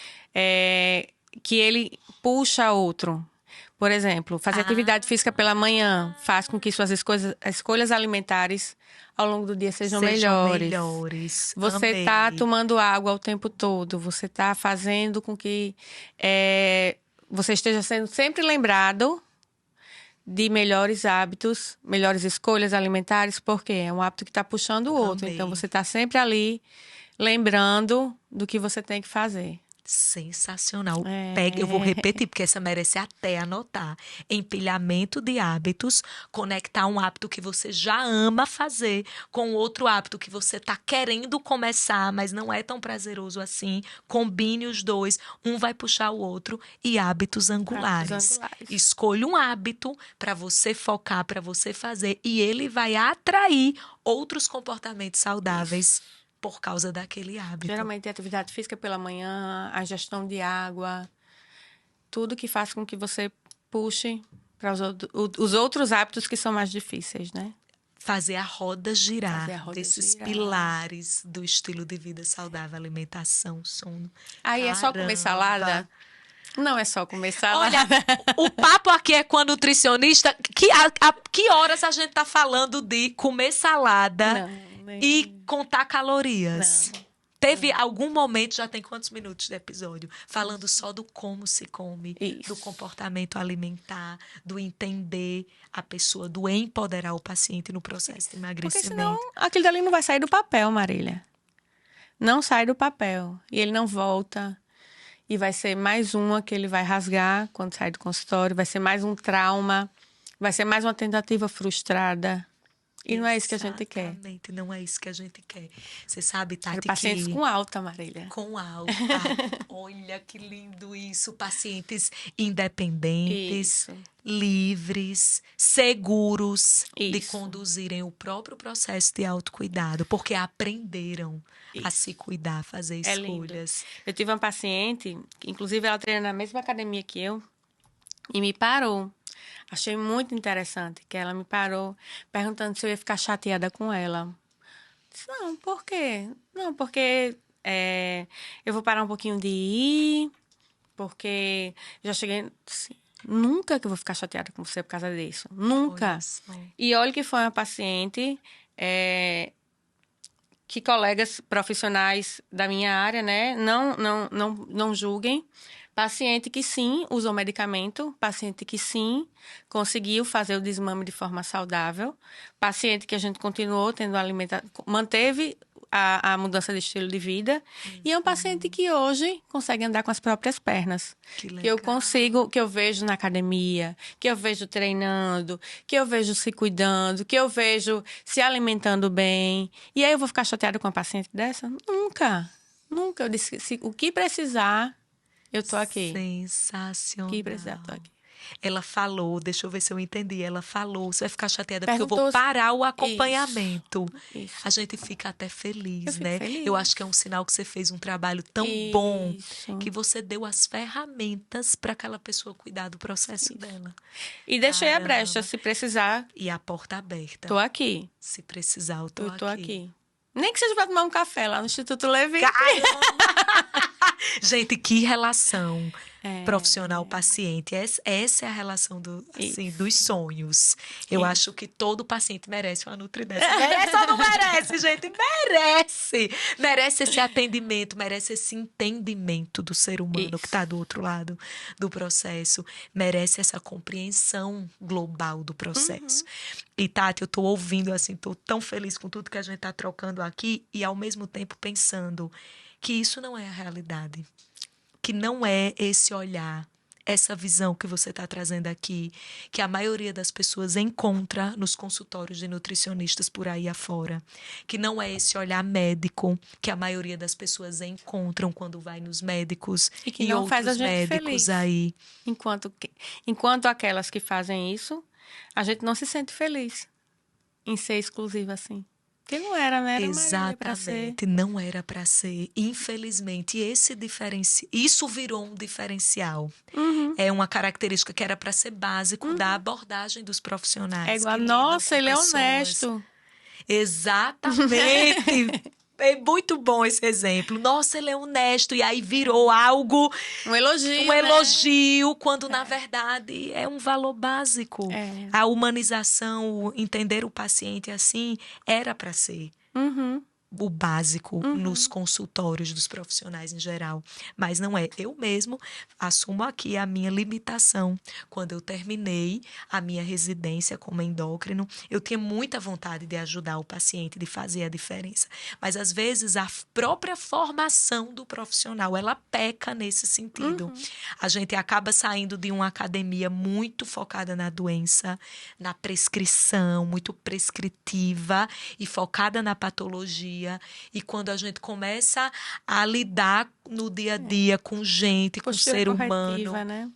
que ele puxa outro. Por exemplo, fazer atividade física pela manhã faz com que suas escolhas alimentares ao longo do dia sejam melhores. Você está Amei. tomando água o tempo todo. Você está fazendo com que você esteja sendo sempre lembrado de melhores hábitos, melhores escolhas alimentares, porque é um hábito que está puxando o outro. Amei. Então, você está sempre ali lembrando do que você tem que fazer. Sensacional. Eu vou repetir, porque essa merece até anotar. Empilhamento de hábitos, conectar um hábito que você já ama fazer com outro hábito que você está querendo começar, mas não é tão prazeroso assim. Combine os dois, um vai puxar o outro. E hábitos angulares. Escolha um hábito para você focar, para você fazer, e ele vai atrair outros comportamentos saudáveis. Por causa daquele hábito. Geralmente, a atividade física pela manhã, a gestão de água, tudo que faz com que você puxe para os outros hábitos que são mais difíceis, né? Fazer a roda girar desses pilares do estilo de vida saudável, alimentação, sono. Aí é só comer salada? Não é só comer salada. Olha, o papo aqui é com a nutricionista. Que horas a gente tá falando de comer salada? Não. E contar calorias. Não. Teve algum momento, já tem quantos minutos de episódio, falando só do como se come, do comportamento alimentar, do entender a pessoa, do empoderar o paciente no processo de emagrecimento. Porque senão aquilo dali não vai sair do papel, Marília. Não sai do papel. E ele não volta. E vai ser mais uma que ele vai rasgar quando sair do consultório. Vai ser mais um trauma. Vai ser mais uma tentativa frustrada. E não é isso que a gente quer. Exatamente, não é isso que a gente quer. Você sabe, Tati, Quero pacientes com alta, Marília. Com alta. Olha que lindo isso. Pacientes independentes, livres, seguros de conduzirem o próprio processo de autocuidado, porque aprenderam a se cuidar, a fazer escolhas. Lindo. Eu tive uma paciente, inclusive ela treina na mesma academia que eu, e me parou. Achei muito interessante que ela me parou perguntando se eu ia ficar chateada com ela. Disse, não, por quê? Não, porque eu vou parar um pouquinho de ir, porque já cheguei... Assim, nunca que eu vou ficar chateada com você por causa disso. Nunca. E olha que foi uma paciente que colegas profissionais da minha área, né, não julguem. Paciente que sim usou medicamento, paciente que sim conseguiu fazer o desmame de forma saudável, paciente que a gente continuou tendo alimentação, manteve a mudança de estilo de vida, e é um paciente que hoje consegue andar com as próprias pernas. Que eu consigo, que eu vejo na academia, que eu vejo treinando, que eu vejo se cuidando, que eu vejo se alimentando bem. E aí eu vou ficar chateada com uma paciente dessa? Nunca. Nunca. Eu disse, o que precisar, eu tô aqui. Sensacional. Que precisar, tô aqui. Ela falou, deixa eu ver se eu entendi. Ela falou, você vai ficar chateada porque eu vou parar o acompanhamento. Isso. A gente fica até feliz, Eu né? feliz. Eu acho que é um sinal que você fez um trabalho tão bom que você deu as ferramentas para aquela pessoa cuidar do processo dela. E deixei a brecha, se precisar. E a porta aberta. Tô aqui. Se precisar, eu tô aqui. Nem que seja para tomar um café lá no Instituto Levi. Gente, que relação profissional-paciente. Essa é a relação dos sonhos. Eu acho que todo paciente merece uma nutri dessa. Merece ou não merece, gente? Merece! Merece esse atendimento, merece esse entendimento do ser humano que está do outro lado do processo. Merece essa compreensão global do processo. E, Tati, eu tô ouvindo, assim, tô tão feliz com tudo que a gente tá trocando aqui e, ao mesmo tempo, pensando que isso não é a realidade. Que não é esse olhar. essa visão que você está trazendo aqui, que a maioria das pessoas encontra nos consultórios de nutricionistas por aí afora, que não é esse olhar médico que a maioria das pessoas encontram quando vai nos médicos E que e não faz a outros gente médicos feliz. aí. Enquanto aquelas que fazem isso, a gente não se sente feliz em ser exclusiva assim. Porque não era, né? Era Marília pra ser. Exatamente, não era para ser. Infelizmente, isso virou um diferencial. É uma característica que era para ser básico da abordagem dos profissionais É igual, que lidam nossa, com ele é pessoas. honesto. Exatamente. É muito bom esse exemplo. Nossa, ele é honesto. E aí virou algo, Um elogio, um né? elogio, quando na verdade é um valor básico. É. A humanização, entender o paciente assim, era para ser Uhum. o básico nos consultórios dos profissionais em geral. Mas não é. Eu mesmo assumo aqui a minha limitação. Quando eu terminei a minha residência como endócrino, eu tinha muita vontade de ajudar o paciente, de fazer a diferença. Mas, às vezes, a própria formação do profissional, ela peca nesse sentido. A gente acaba saindo de uma academia muito focada na doença, na prescrição, muito prescritiva e focada na patologia. E quando a gente começa a lidar no dia a dia com gente, com Postura ser corretiva, humano, né?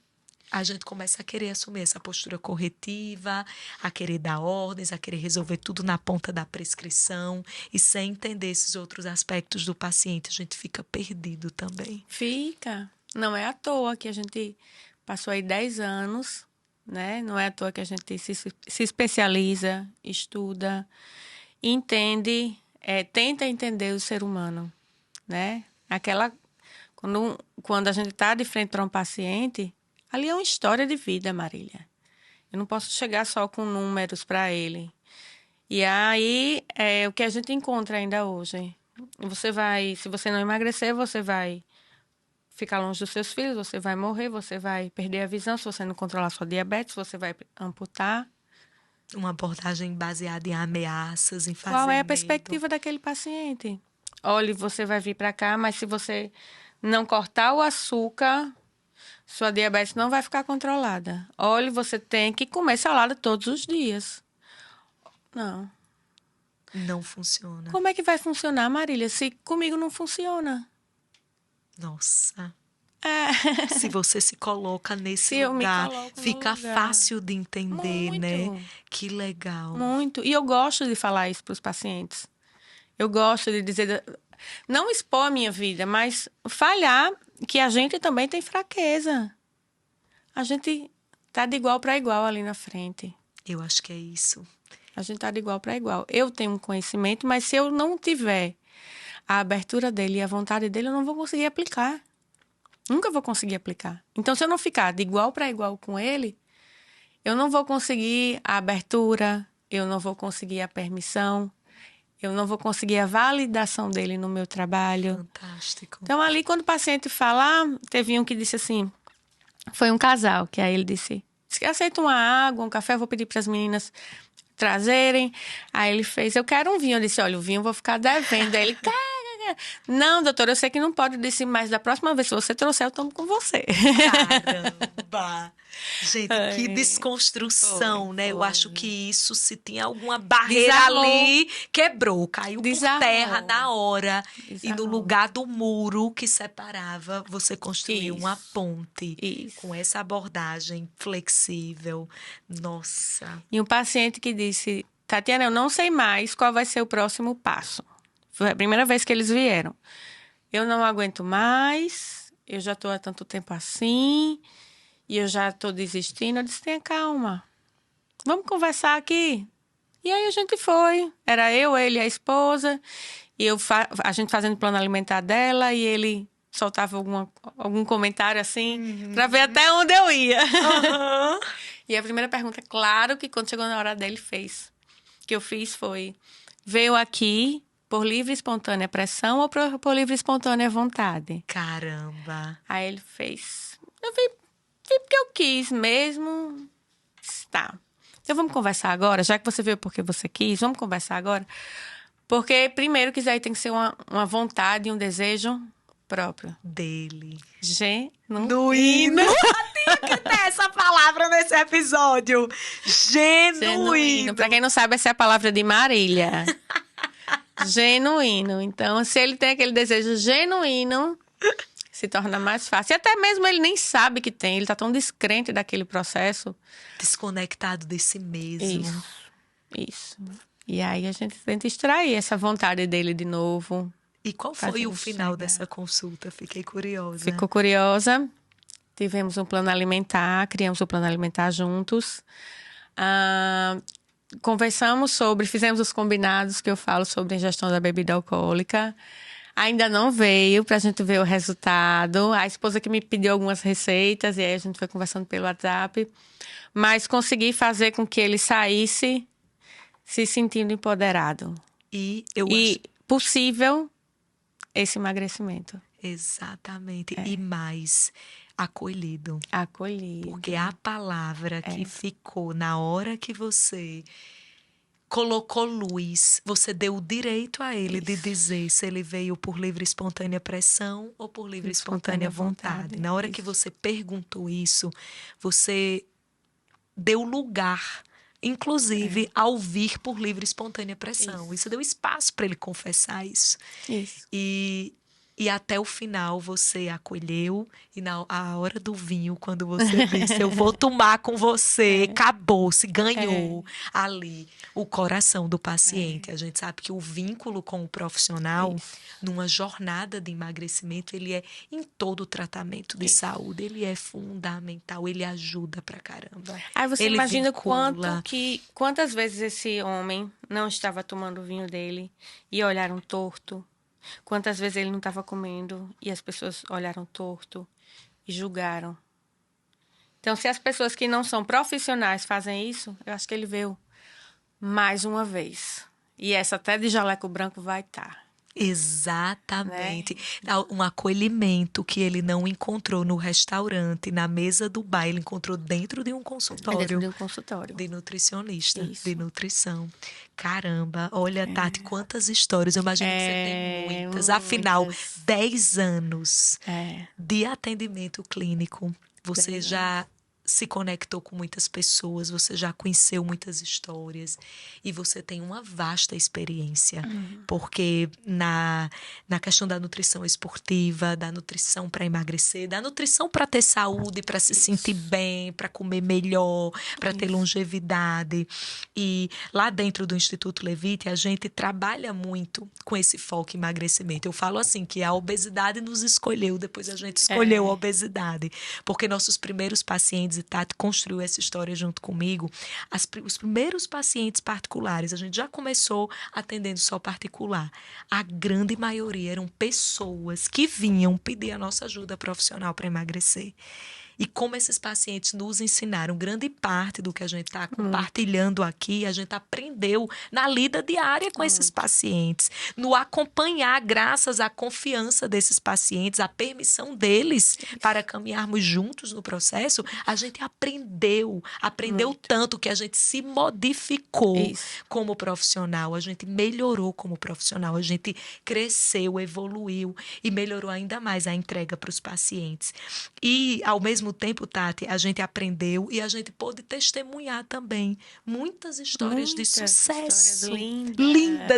a gente começa a querer assumir essa postura corretiva, a querer dar ordens, a querer resolver tudo na ponta da prescrição e sem entender esses outros aspectos do paciente, a gente fica perdido também. Fica. Não é à toa que a gente passou aí 10 anos, né? Não é à toa que a gente se especializa, estuda, entende, tenta entender o ser humano, né? Quando a gente está de frente para um paciente, ali é uma história de vida, Marília. Eu não posso chegar só com números para ele. E aí, é o que a gente encontra ainda hoje. Se você não emagrecer, você vai ficar longe dos seus filhos, você vai morrer, você vai perder a visão, se você não controlar sua diabetes, você vai amputar. Uma abordagem baseada em ameaças, em fazer Qual é a medo. perspectiva daquele paciente? Olha, você vai vir para cá, mas se você não cortar o açúcar, sua diabetes não vai ficar controlada. Olha, você tem que comer salada todos os dias. Não. Não funciona. Como é que vai funcionar, Marília, se comigo não funciona? Nossa. É. Se você se coloca nesse Se eu me lugar, coloco no fica lugar. fácil de entender, Muito. né? Que legal. Muito. E eu gosto de falar isso para os pacientes. Eu gosto de dizer, não expor a minha vida, mas falhar que a gente também tem fraqueza. A gente tá de igual para igual ali na frente. Eu acho que é isso. A gente tá de igual para igual. Eu tenho um conhecimento, mas se eu não tiver a abertura dele e a vontade dele, eu não vou conseguir aplicar. Nunca vou conseguir aplicar. Então, se eu não ficar de igual para igual com ele, eu não vou conseguir a abertura, eu não vou conseguir a permissão, eu não vou conseguir a validação dele no meu trabalho. Fantástico. Então, ali, quando o paciente fala, teve um que disse assim, foi um casal, que aí ele disse aceita uma água, um café, eu vou pedir para as meninas trazerem. Aí ele fez, eu quero um vinho. Eu disse, olha, o vinho eu vou ficar devendo. Aí ele, não, doutora, eu sei que não pode. Eu disse, mas da próxima vez, se você trouxer, eu tomo com você. Caramba! Gente, que desconstrução, né? Eu acho que isso, se tinha alguma barreira Desarmou. ali, quebrou, caiu Desarmou. por terra na hora. E Desarmou. no lugar do muro que separava, você construiu Isso. uma ponte. Isso. Com essa abordagem flexível. Nossa! E um paciente que disse, Tatiana, eu não sei mais qual vai ser o próximo passo. Foi a primeira vez que eles vieram. Eu não aguento mais, eu já estou há tanto tempo assim, e eu já estou desistindo. Eu disse, tenha calma, vamos conversar aqui. E aí a gente foi. Era eu, ele e a esposa, e a gente fazendo o plano alimentar dela, e ele soltava algum comentário assim, para ver até onde eu ia. Uhum. E a primeira pergunta, claro que quando chegou na hora dele, que eu fiz foi, veio aqui por livre e espontânea pressão ou por livre e espontânea vontade? Caramba! Aí ele fez, eu vim porque eu quis mesmo. Tá. Então vamos conversar agora, já que você veio porque você quis, vamos conversar agora? Porque primeiro que isso aí tem que ser uma vontade, um desejo próprio. Dele. Genuíno. que tem essa palavra nesse episódio. Genuíno. Para quem não sabe, essa é a palavra de Marília. Genuíno. Então, se ele tem aquele desejo genuíno, se torna mais fácil. E até mesmo ele nem sabe que tem. Ele tá tão descrente daquele processo. Desconectado de si mesmo. Isso. E aí a gente tenta extrair essa vontade dele de novo. E qual foi o final dessa consulta? Fiquei curiosa. Ficou curiosa. Tivemos um plano alimentar, criamos o plano alimentar juntos. Conversamos fizemos os combinados que eu falo sobre a ingestão da bebida alcoólica. Ainda não veio pra gente ver o resultado. A esposa que me pediu algumas receitas, e aí a gente foi conversando pelo WhatsApp. Mas consegui fazer com que ele saísse se sentindo empoderado. E possível esse emagrecimento. Exatamente. E mais, acolhido. Acolhido. Porque a palavra que ficou na hora que você colocou luz, você deu o direito a ele de dizer se ele veio por livre e espontânea pressão ou por livre e espontânea vontade. Na hora que você perguntou isso, você deu lugar, inclusive, ao vir por livre e espontânea pressão. Isso deu espaço para ele confessar isso. E até o final você acolheu, e na hora do vinho, quando você disse, eu vou tomar com você, acabou, se ganhou ali o coração do paciente. A gente sabe que o vínculo com o profissional, numa jornada de emagrecimento, ele é em todo o tratamento de saúde, ele é fundamental, ele ajuda pra caramba. Aí você ele imagina vincula. quantas vezes esse homem não estava tomando o vinho dele e olharam torto. Quantas vezes ele não estava comendo e as pessoas olharam torto e julgaram. Então, se as pessoas que não são profissionais fazem isso, eu acho que ele veio mais uma vez. E essa até de jaleco branco vai estar. Exatamente. Um acolhimento que ele não encontrou no restaurante, na mesa do bar, ele encontrou dentro de um consultório. Dentro de um consultório. De nutricionista, de nutrição. Caramba, olha, Tati, quantas histórias. Eu imagino que você tem muitas. Afinal, 10 anos de atendimento clínico. Você já se conectou com muitas pessoas, você já conheceu muitas histórias e você tem uma vasta experiência, porque na questão da nutrição esportiva, da nutrição para emagrecer, da nutrição para ter saúde, para se sentir bem, para comer melhor, para ter longevidade. E lá dentro do Instituto Levite, a gente trabalha muito com esse foco em emagrecimento. Eu falo assim, que a obesidade nos escolheu, depois a gente escolheu a obesidade, porque nossos primeiros pacientes, e Tati construiu essa história junto comigo, os primeiros pacientes particulares, a gente já começou atendendo só particular. A grande maioria eram pessoas que vinham pedir a nossa ajuda profissional para emagrecer. E como esses pacientes nos ensinaram, grande parte do que a gente está compartilhando aqui, a gente aprendeu na lida diária com esses pacientes, no acompanhar, graças à confiança desses pacientes, à permissão deles para caminharmos juntos no processo, a gente aprendeu tanto que a gente se modificou como profissional, a gente melhorou como profissional, a gente cresceu, evoluiu e melhorou ainda mais a entrega para os pacientes. E, ao mesmo tempo, Tati, a gente aprendeu e a gente pôde testemunhar também muitas histórias de sucesso.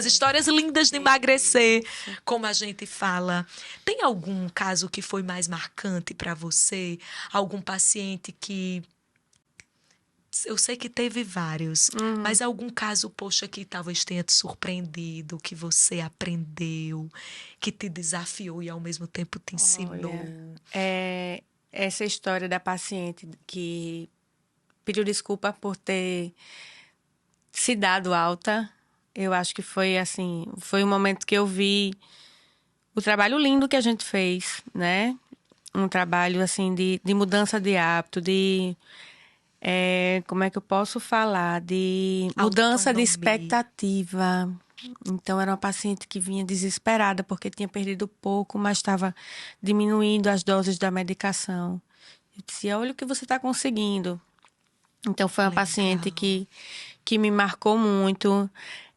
Histórias lindas de emagrecer, como a gente fala. Tem algum caso que foi mais marcante para você? Algum paciente que... Eu sei que teve vários, mas algum caso, poxa, que talvez tenha te surpreendido, que você aprendeu, que te desafiou e ao mesmo tempo te ensinou? Essa história da paciente que pediu desculpa por ter se dado alta, eu acho que foi assim, foi um momento que eu vi o trabalho lindo que a gente fez, né? Um trabalho assim de mudança de hábito, como é que eu posso falar? De mudança de expectativa. Então, era uma paciente que vinha desesperada porque tinha perdido pouco, mas estava diminuindo as doses da medicação. Eu dizia, olha o que você está conseguindo. Então, foi uma paciente que me marcou muito.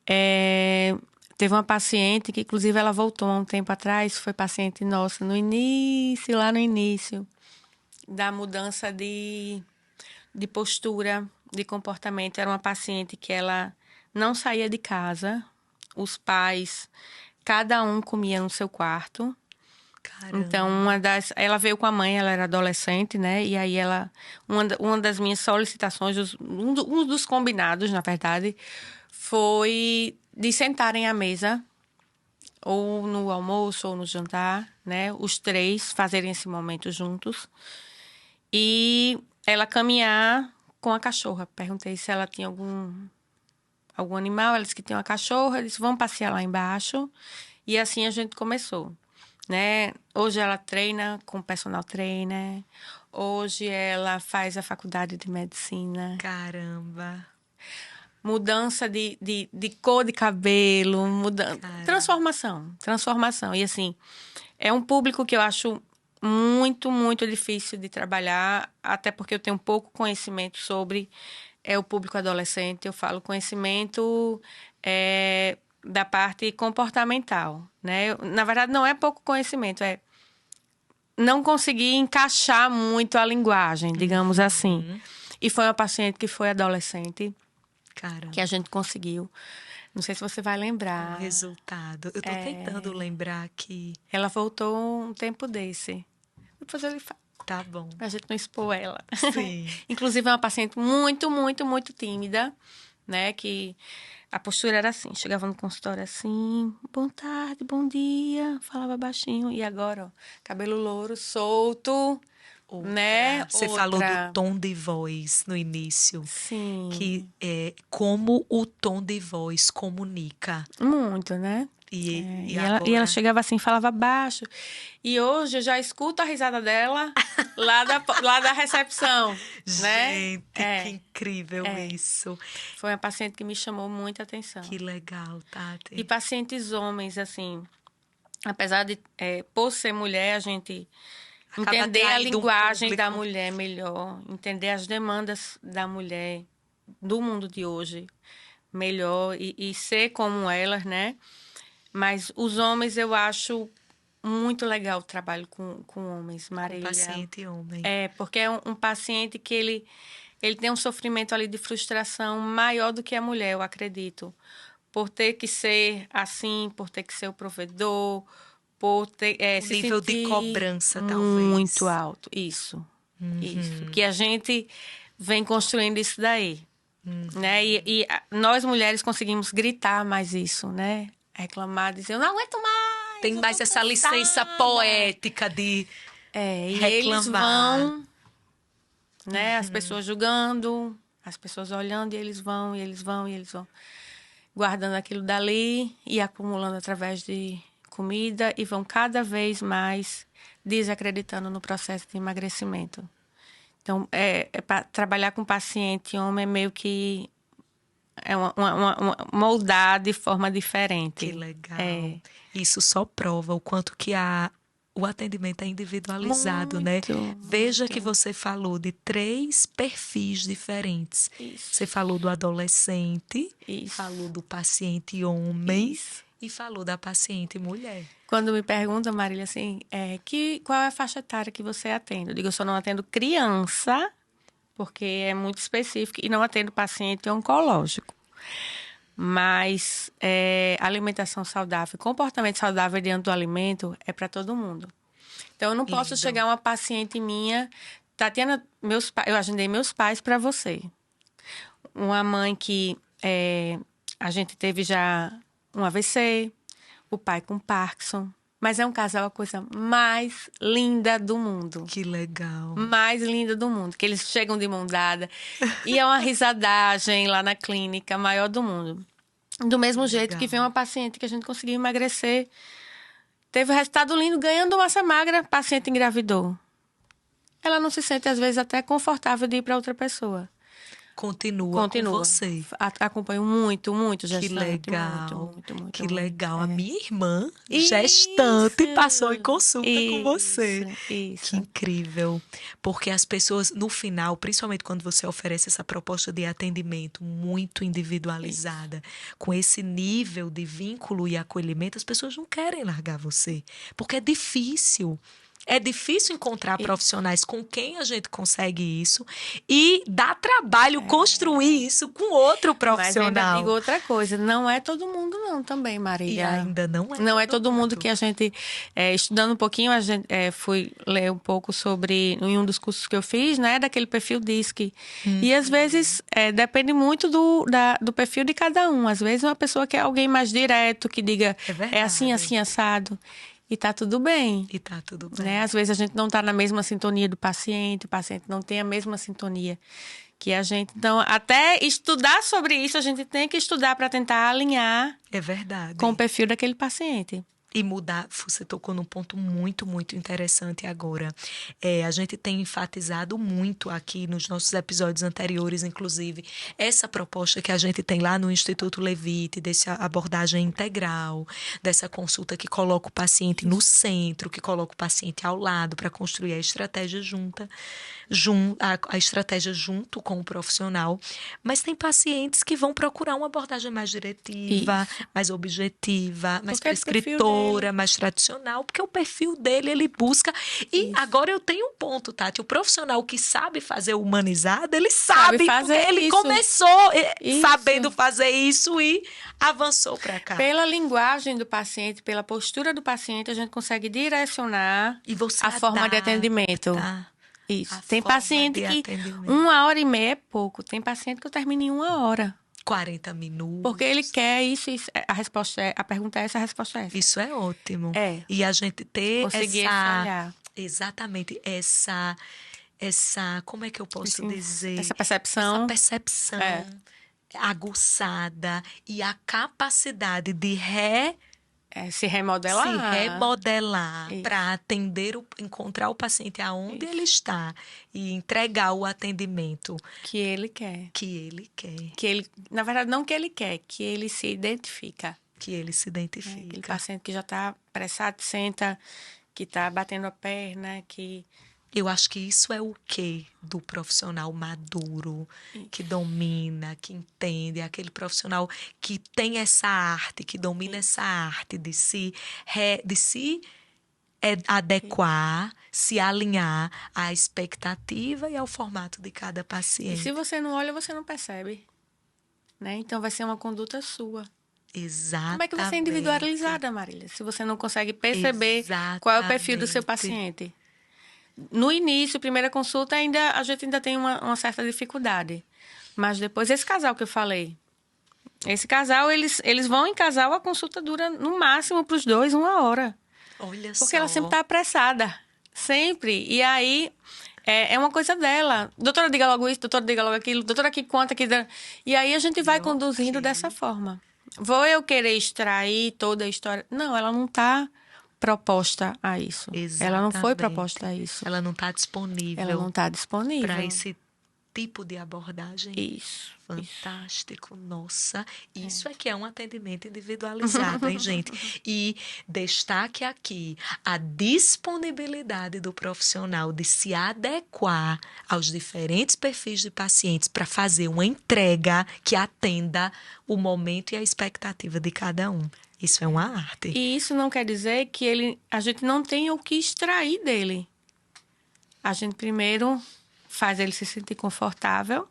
Teve uma paciente que, inclusive, ela voltou há um tempo atrás, foi paciente nossa, lá no início. da mudança de postura, de comportamento. Era uma paciente que ela não saía de casa, os pais, cada um comia no seu quarto. Caramba. Então, ela veio com a mãe, ela era adolescente, né? E aí uma das minhas solicitações, um dos combinados, na verdade, foi de sentarem à mesa, ou no almoço, ou no jantar, né? Os três fazerem esse momento juntos. E ela caminhar com a cachorra. Perguntei se ela tinha algum animal, ela disse que tinha uma cachorra, eu disse, vamos passear lá embaixo. E assim a gente começou, né? Hoje ela treina com personal trainer, hoje ela faz a faculdade de medicina. Caramba. Mudança de cor de cabelo, transformação. E assim, é um público que eu acho muito, muito difícil de trabalhar, até porque eu tenho pouco conhecimento sobre o público adolescente. Eu falo conhecimento da parte comportamental, né? Na verdade, não é pouco conhecimento, é não conseguir encaixar muito a linguagem, digamos assim. E foi uma paciente que foi adolescente, Caramba. que a gente conseguiu. Não sei se você vai lembrar. O resultado. Eu tô tentando lembrar aqui. Ela voltou um tempo desse. Depois ele fala. Tá bom. Pra gente não expor ela. Sim. Inclusive, é uma paciente muito, muito, muito tímida, né? Que a postura era assim. Chegava no consultório assim, boa tarde, bom dia. Falava baixinho. E agora, ó, cabelo louro, solto, né? Você falou do tom de voz no início. Sim. Que é como o tom de voz comunica. Muito, né? E ela chegava assim, falava baixo. E hoje eu já escuto a risada dela lá da recepção. Gente, né? que incrível isso. Foi uma paciente que me chamou muita atenção. Que legal, Tati. E pacientes homens, assim, apesar de, por ser mulher, a gente entender a linguagem da mulher melhor, entender as demandas da mulher do mundo de hoje melhor e ser como elas, né? Mas os homens, eu acho muito legal o trabalho com homens, Marília. Com paciente homem. Porque é um paciente que ele tem um sofrimento ali de frustração maior do que a mulher, eu acredito. Por ter que ser assim, por ter que ser o provedor, por ter se nível sentir de cobrança, talvez. Muito alto, isso. Isso. Que a gente vem construindo isso daí. Né? E nós, mulheres, conseguimos gritar mais isso, né? Reclamar, dizer, eu não aguento mais. Tem mais essa licença poética de e reclamar. eles vão, né? As pessoas julgando, as pessoas olhando, e eles vão, guardando aquilo dali e acumulando através de comida e vão cada vez mais desacreditando no processo de emagrecimento. Então, para trabalhar com paciente homem é meio que uma moldar de forma diferente. Que legal. Isso só prova o quanto que o atendimento é individualizado, né? Veja que você falou de 3 perfis diferentes. Isso. Você falou do adolescente, Isso. falou do paciente homem Isso. e falou da paciente mulher. Quando me perguntam, Marília, assim, qual é a faixa etária que você atende? Eu digo, eu só não atendo criança, porque é muito específico, e não atendo paciente oncológico. Mas alimentação saudável, comportamento saudável diante do alimento é para todo mundo. Então, eu não posso chegar uma paciente minha, Tatiana, eu agendei meus pais para você. Uma mãe que a gente teve já um AVC, o pai com Parkinson. Mas é um casal, a coisa mais linda do mundo. Que legal. Mais linda do mundo. Que eles chegam de mão dada. E é uma risadagem lá na clínica, maior do mundo. Do mesmo jeito que vem uma paciente que a gente conseguiu emagrecer. Teve um resultado lindo, ganhando massa magra, paciente engravidou. Ela não se sente, às vezes, até confortável de ir para outra pessoa. Continua com você. Acompanho muito, muito gestante. Que legal. Muito, que legal. A minha irmã, gestante, passou em consulta com você. Isso. Que incrível. Porque as pessoas, no final, principalmente quando você oferece essa proposta de atendimento muito individualizada, com esse nível de vínculo e acolhimento, as pessoas não querem largar você. Porque é difícil. É difícil encontrar profissionais com quem a gente consegue isso e dá trabalho construir isso com outro Mas ainda profissional. digo outra coisa, não é todo mundo não também, E Marília. ainda não é Não é todo mundo mundo. que a gente, estudando um pouquinho, a gente fui ler um pouco sobre, em um dos cursos que eu fiz, né, daquele perfil DISC. E às vezes depende muito do perfil de cada um. Às vezes uma pessoa quer alguém mais direto, que diga, É verdade. assim, assim, assado. E tá tudo bem. E tá tudo bem. Né? Às vezes a gente não tá na mesma sintonia do paciente, o paciente não tem a mesma sintonia que a gente. Então, até estudar sobre isso, a gente tem que estudar para tentar alinhar É verdade. com o perfil daquele paciente. E mudar, você tocou num ponto muito, muito interessante agora. A gente tem enfatizado muito aqui nos nossos episódios anteriores, inclusive, essa proposta que a gente tem lá no Instituto Levite, dessa abordagem integral, dessa consulta que coloca o paciente no centro, que coloca o paciente ao lado para construir a estratégia a estratégia junto com o profissional. Mas tem pacientes que vão procurar uma abordagem mais diretiva, mais objetiva, mais prescritora, mais tradicional, porque o perfil dele, ele busca. E agora eu tenho um ponto, Tati. O profissional que sabe fazer humanizado, ele sabe porque ele começou sabendo fazer isso e avançou para cá. Pela linguagem do paciente, pela postura do paciente, a gente consegue direcionar a forma de atendimento. Isso. Tem paciente que 1h30 é pouco. Tem paciente que eu termino em 1 hora. 40 minutos. Porque ele quer isso. A pergunta é essa, a resposta é essa. Isso é ótimo. E a gente ter conseguir essa... Exatamente. Essa... Como é que eu posso dizer? Essa percepção. Essa percepção aguçada e a capacidade de se remodelar. Se remodelar para encontrar o paciente aonde ele está e entregar o atendimento que ele quer. Na verdade, não que ele quer, que ele se identifica. Que ele se identifica. Aquele paciente que já está pressado, senta, que está batendo a perna, que... Eu acho que isso é o quê do profissional maduro, que domina, que entende, aquele profissional que tem essa arte, que domina essa arte de se adequar, se alinhar à expectativa e ao formato de cada paciente. E se você não olha, você não percebe. Né? Então, vai ser uma conduta sua. Exatamente. Como é que você é individualizada, Marília? Se você não consegue perceber qual é o perfil do seu paciente. No início, primeira consulta, a gente ainda tem uma certa dificuldade. Mas depois, esse casal que eu falei, esse casal, eles vão em casal, a consulta dura no máximo para os dois 1 hora. Olha Porque ela sempre está apressada. Sempre. E aí, é uma coisa dela. Doutora, diga logo isso, doutora, diga logo aquilo, doutora, aqui conta, aqui... E aí, a gente vai conduzindo dessa forma. Vou eu querer extrair toda a história? Não, ela não está proposta a isso. Exatamente. Ela não foi proposta a isso. Ela não está disponível. Ela não está disponível. Para esse tipo de abordagem. Isso. Fantástico. Nossa, isso é que é um atendimento individualizado, hein, gente? E destaque aqui a disponibilidade do profissional de se adequar aos diferentes perfis de pacientes para fazer uma entrega que atenda o momento e a expectativa de cada um. Isso é uma arte. E isso não quer dizer que a gente não tenha o que extrair dele. A gente primeiro faz ele se sentir confortável,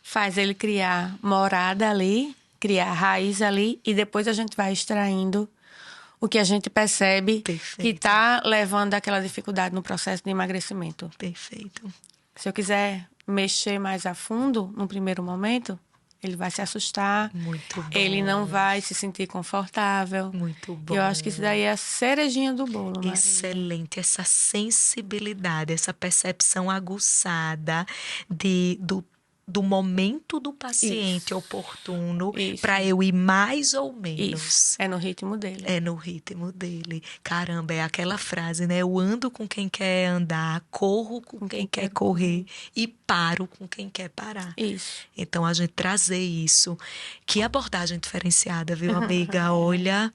faz ele criar morada ali, criar raiz ali, e depois a gente vai extraindo o que a gente percebe que está levando àquela dificuldade no processo de emagrecimento. Perfeito. Se eu quiser mexer mais a fundo, no primeiro momento, ele vai se assustar. Muito bom. Ele não vai se sentir confortável. Muito bom. Eu acho que isso daí é a cerejinha do bolo, Marília. Excelente. Essa sensibilidade, essa percepção aguçada do momento do paciente oportuno para eu ir mais ou menos. Isso. É no ritmo dele. É no ritmo dele. Caramba, é aquela frase, né? Eu ando com quem quer andar, corro com quem quer correr e paro com quem quer parar. Isso. Então, a gente trazer isso. Que abordagem diferenciada, viu, amiga? Olha...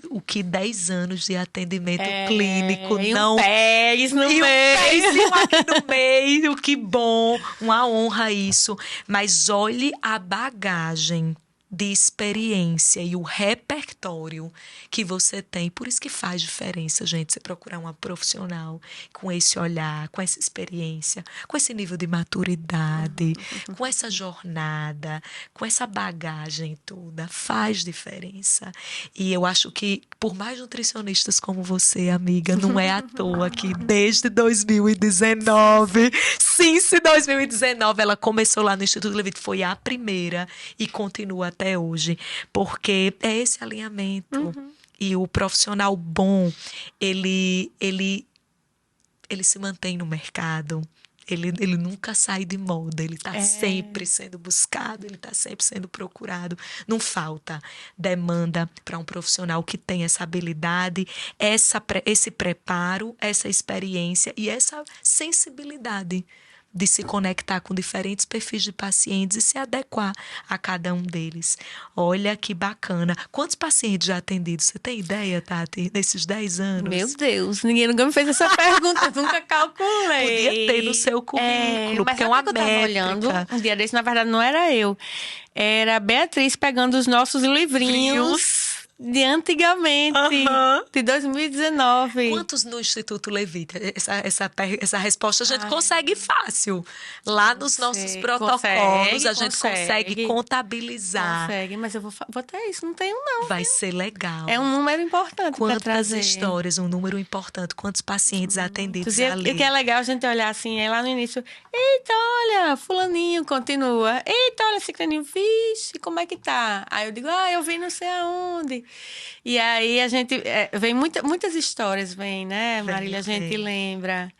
O que 10 anos de atendimento clínico e não... um PES no meio. E um pezinho aqui no meio, que bom. Uma honra isso. Mas olhe a bagagem de experiência e o repertório que você tem. Por isso que faz diferença, gente, você procurar uma profissional com esse olhar, com essa experiência, com esse nível de maturidade, com essa jornada, com essa bagagem toda. Faz diferença. E eu acho que, por mais nutricionistas como você, amiga, não é à toa que desde 2019, Since 2019, ela começou lá no Instituto Levite, foi a primeira e continua até hoje, porque é esse alinhamento. E o profissional bom, ele se mantém no mercado. Ele nunca sai de moda, ele está sempre sendo buscado, ele está sempre sendo procurado. Não falta demanda para um profissional que tem essa habilidade, esse preparo, essa experiência e essa sensibilidade de se conectar com diferentes perfis de pacientes e se adequar a cada um deles. Olha que bacana. Quantos pacientes já atendidos? Você tem ideia, Tati, nesses 10 anos? Meu Deus, ninguém nunca me fez essa pergunta, nunca calculei. Podia ter no seu currículo, mas porque é uma sabe o que eu tava olhando métrica. um dia desse, na verdade não era eu. Era a Beatriz pegando os nossos livrinhos de antigamente, de 2019. Quantos no Instituto Levite? Essa resposta a gente consegue fácil. Lá nos nossos protocolos, a gente consegue contabilizar. Consegue, mas eu vou ter isso, não tenho não. Vai ser legal. É um número importante para Quantas trazer. histórias, um número importante, quantos pacientes atendidos ali. E o que é legal a gente olhar assim, é lá no início, eita, olha, fulaninho, continua. Eita, olha, ciclaninho, vixe, como é que tá? Aí eu digo, eu vi não sei aonde. E aí a gente, vem muitas histórias, né, Marília? A gente lembra.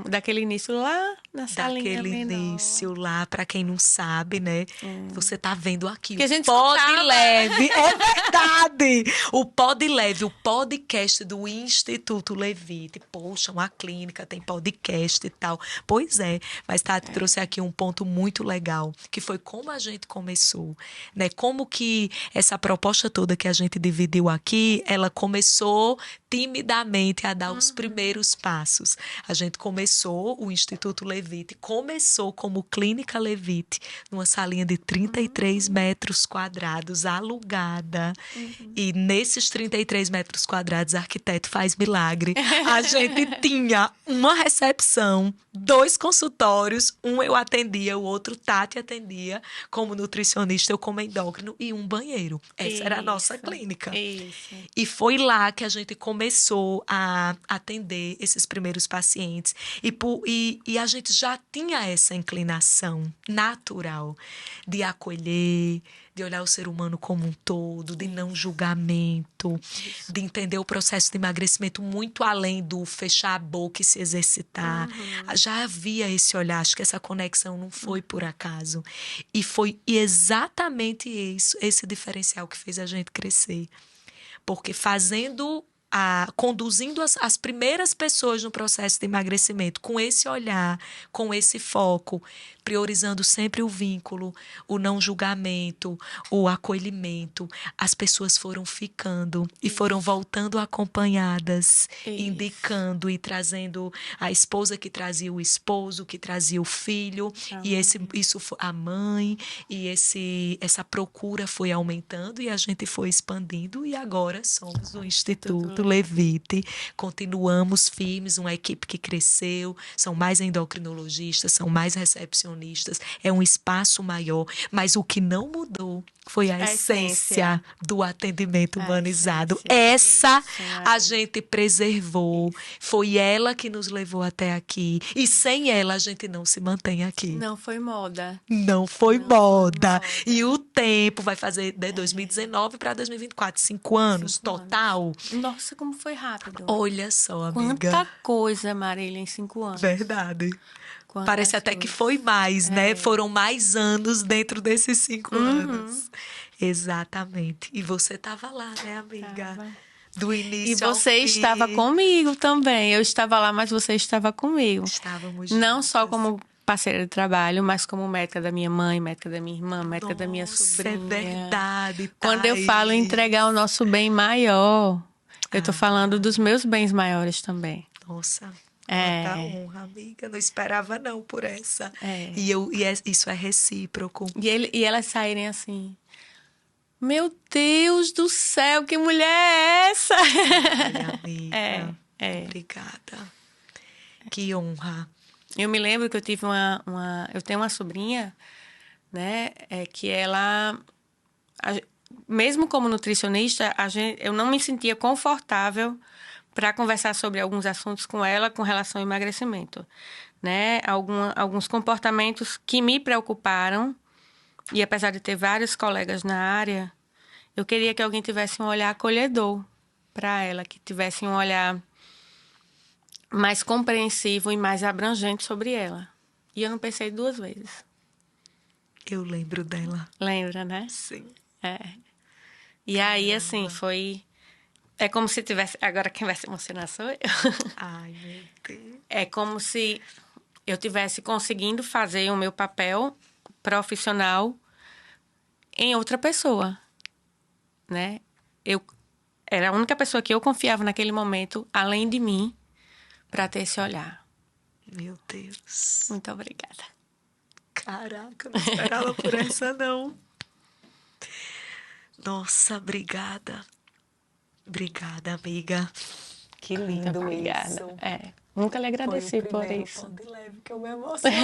Daquele início lá na salinha Daquele menor. início lá, para quem não sabe, né? Você tá vendo aqui Que a o gente Pod escutava. Leve. É verdade! O Pod Leve, o podcast do Instituto Levite. Poxa, uma clínica, tem podcast e tal. Pois é, mas Tati trouxe aqui um ponto muito legal, que foi como a gente começou, né? Como que essa proposta toda que a gente dividiu aqui, ela começou timidamente a dar os primeiros passos. A gente começou, o Instituto Levite começou como Clínica Levite, numa salinha de 33 metros quadrados, alugada. E nesses 33 metros quadrados, o arquiteto faz milagre. A gente tinha uma recepção, 2 consultórios, um eu atendia, o outro Tati atendia como nutricionista, eu como endócrino, e um banheiro. Essa era a nossa clínica. Isso. E foi lá que a gente começou a atender esses primeiros pacientes. E a gente já tinha essa inclinação natural de acolher, de olhar o ser humano como um todo, de não julgamento, de entender o processo de emagrecimento muito além do fechar a boca e se exercitar. Já havia esse olhar, acho que essa conexão não foi por acaso. E foi exatamente isso, esse diferencial que fez a gente crescer. Porque conduzindo as primeiras pessoas no processo de emagrecimento com esse olhar, com esse foco, priorizando sempre o vínculo, o não julgamento, o acolhimento, as pessoas foram ficando e foram voltando acompanhadas, indicando e trazendo a esposa que trazia o esposo, que trazia o filho, a mãe, e essa procura foi aumentando e a gente foi expandindo e agora somos o Instituto Levite, continuamos firmes, uma equipe que cresceu, são mais endocrinologistas, são mais recepcionistas, é um espaço maior, mas o que não mudou foi a essência do atendimento humanizado. Essa a gente preservou, foi ela que nos levou até aqui, e sem ela a gente não se mantém aqui. Não foi moda. Não foi moda. E o tempo vai fazer de 2019 para 2024, 5 anos total. Nossa, como foi rápido. Olha só, amiga. Quanta coisa, Marília, em 5 anos. Verdade. Quantas Parece até que foi mais, né? Foram mais anos dentro desses 5 anos. Exatamente. E você estava lá, né, amiga? Tava. Do início E você ao fim. estava comigo também. Eu estava lá, mas você estava comigo. Estávamos Não juntas. só como parceira de trabalho, mas como médica da minha mãe, médica da minha irmã, médica da minha sobrinha. É verdade. Quando eu falo em entregar o nosso bem maior, eu tô falando dos meus bens maiores também. Nossa, quanta honra, amiga. Não esperava não por essa. É. Isso é recíproco. E elas saírem assim, Meu Deus do céu, que mulher é essa? Olha, amiga. É. Obrigada. Que honra. Eu me lembro que eu tive eu tenho uma sobrinha, né, que ela, mesmo como nutricionista, eu não me sentia confortável para conversar sobre alguns assuntos com ela com relação ao emagrecimento, né? Alguns comportamentos que me preocuparam, e apesar de ter vários colegas na área, eu queria que alguém tivesse um olhar acolhedor para ela, que tivesse um olhar mais compreensivo e mais abrangente sobre ela. E eu não pensei 2 vezes. Eu lembro dela. Lembra, né? Sim. É. E aí, assim, foi... É como se tivesse... Agora quem vai se emocionar sou eu. Ai, meu Deus. É como se eu tivesse conseguindo fazer o meu papel profissional em outra pessoa, né? Eu era a única pessoa que eu confiava naquele momento, além de mim, para ter esse olhar. Meu Deus. Muito obrigada. Caraca, eu não esperava por essa, não. Nossa, obrigada. Obrigada, amiga. Que lindo Muito obrigada. isso. Nunca lhe agradeci Foi o por primeiro isso. Pode Leve que eu me emocionei.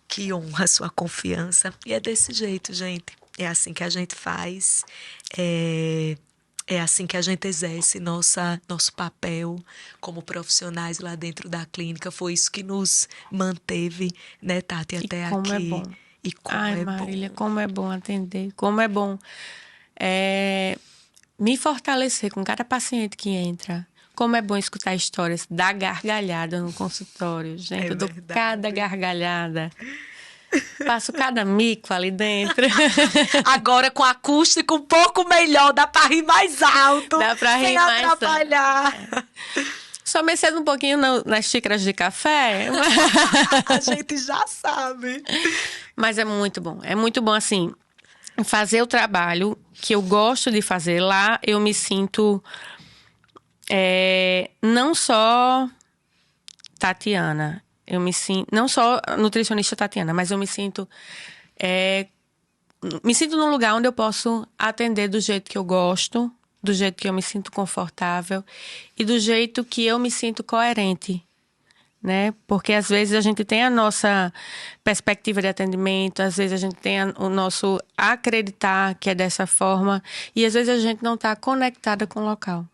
Que honra a sua confiança. E é desse jeito, gente. É assim que a gente faz. É assim que a gente exerce nosso papel como profissionais lá dentro da clínica. Foi isso que nos manteve, né, Tati, até E como aqui. é bom. E como Ai, é Marília, bom. como é bom atender. Como é bom me fortalecer com cada paciente que entra. Como é bom escutar histórias da gargalhada no consultório. Gente, É eu dou verdade. cada gargalhada. Passo cada mico ali dentro. Agora com acústico um pouco melhor, dá pra rir mais alto. Dá pra rir sem mais alto. atrapalhar. Só mexendo um pouquinho nas xícaras de café. A gente já sabe. Mas é muito bom. É muito bom, assim, fazer o trabalho que eu gosto de fazer. Lá eu me sinto não só Tatiana. Eu me sinto... Não só nutricionista Tatiana, mas eu me sinto... me sinto num lugar onde eu posso atender do jeito que eu gosto, do jeito que eu me sinto confortável e do jeito que eu me sinto coerente, né? Porque às vezes a gente tem a nossa perspectiva de atendimento, às vezes a gente tem o nosso acreditar que é dessa forma e às vezes a gente não está conectada com o local.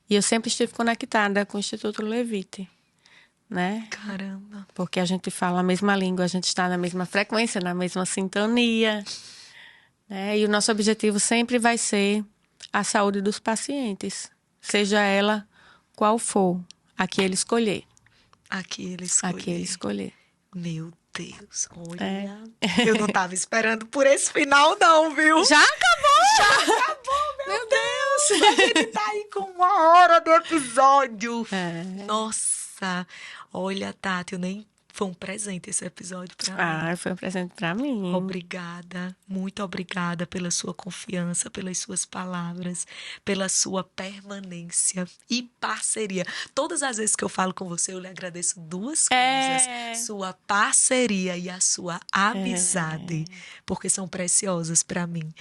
E eu sempre estive conectada com o Instituto Levite, né? Caramba. Porque a gente fala a mesma língua, a gente está na mesma frequência, na mesma sintonia, né? E o nosso objetivo sempre vai ser a saúde dos pacientes, seja ela qual for, a que ele escolher. Aqui ele A que ele escolher. Meu Deus, olha. Eu não tava esperando por esse final, não, viu? Já acabou! Já acabou, meu Deus! A gente tá aí com 1 hora do episódio. Nossa, olha, Tati, foi um presente esse episódio pra mim. Foi um presente pra mim. Obrigada, muito obrigada pela sua confiança, pelas suas palavras, pela sua permanência e parceria. Todas as vezes que eu falo com você, eu lhe agradeço 2 coisas. Sua parceria e a sua amizade, porque são preciosas para mim.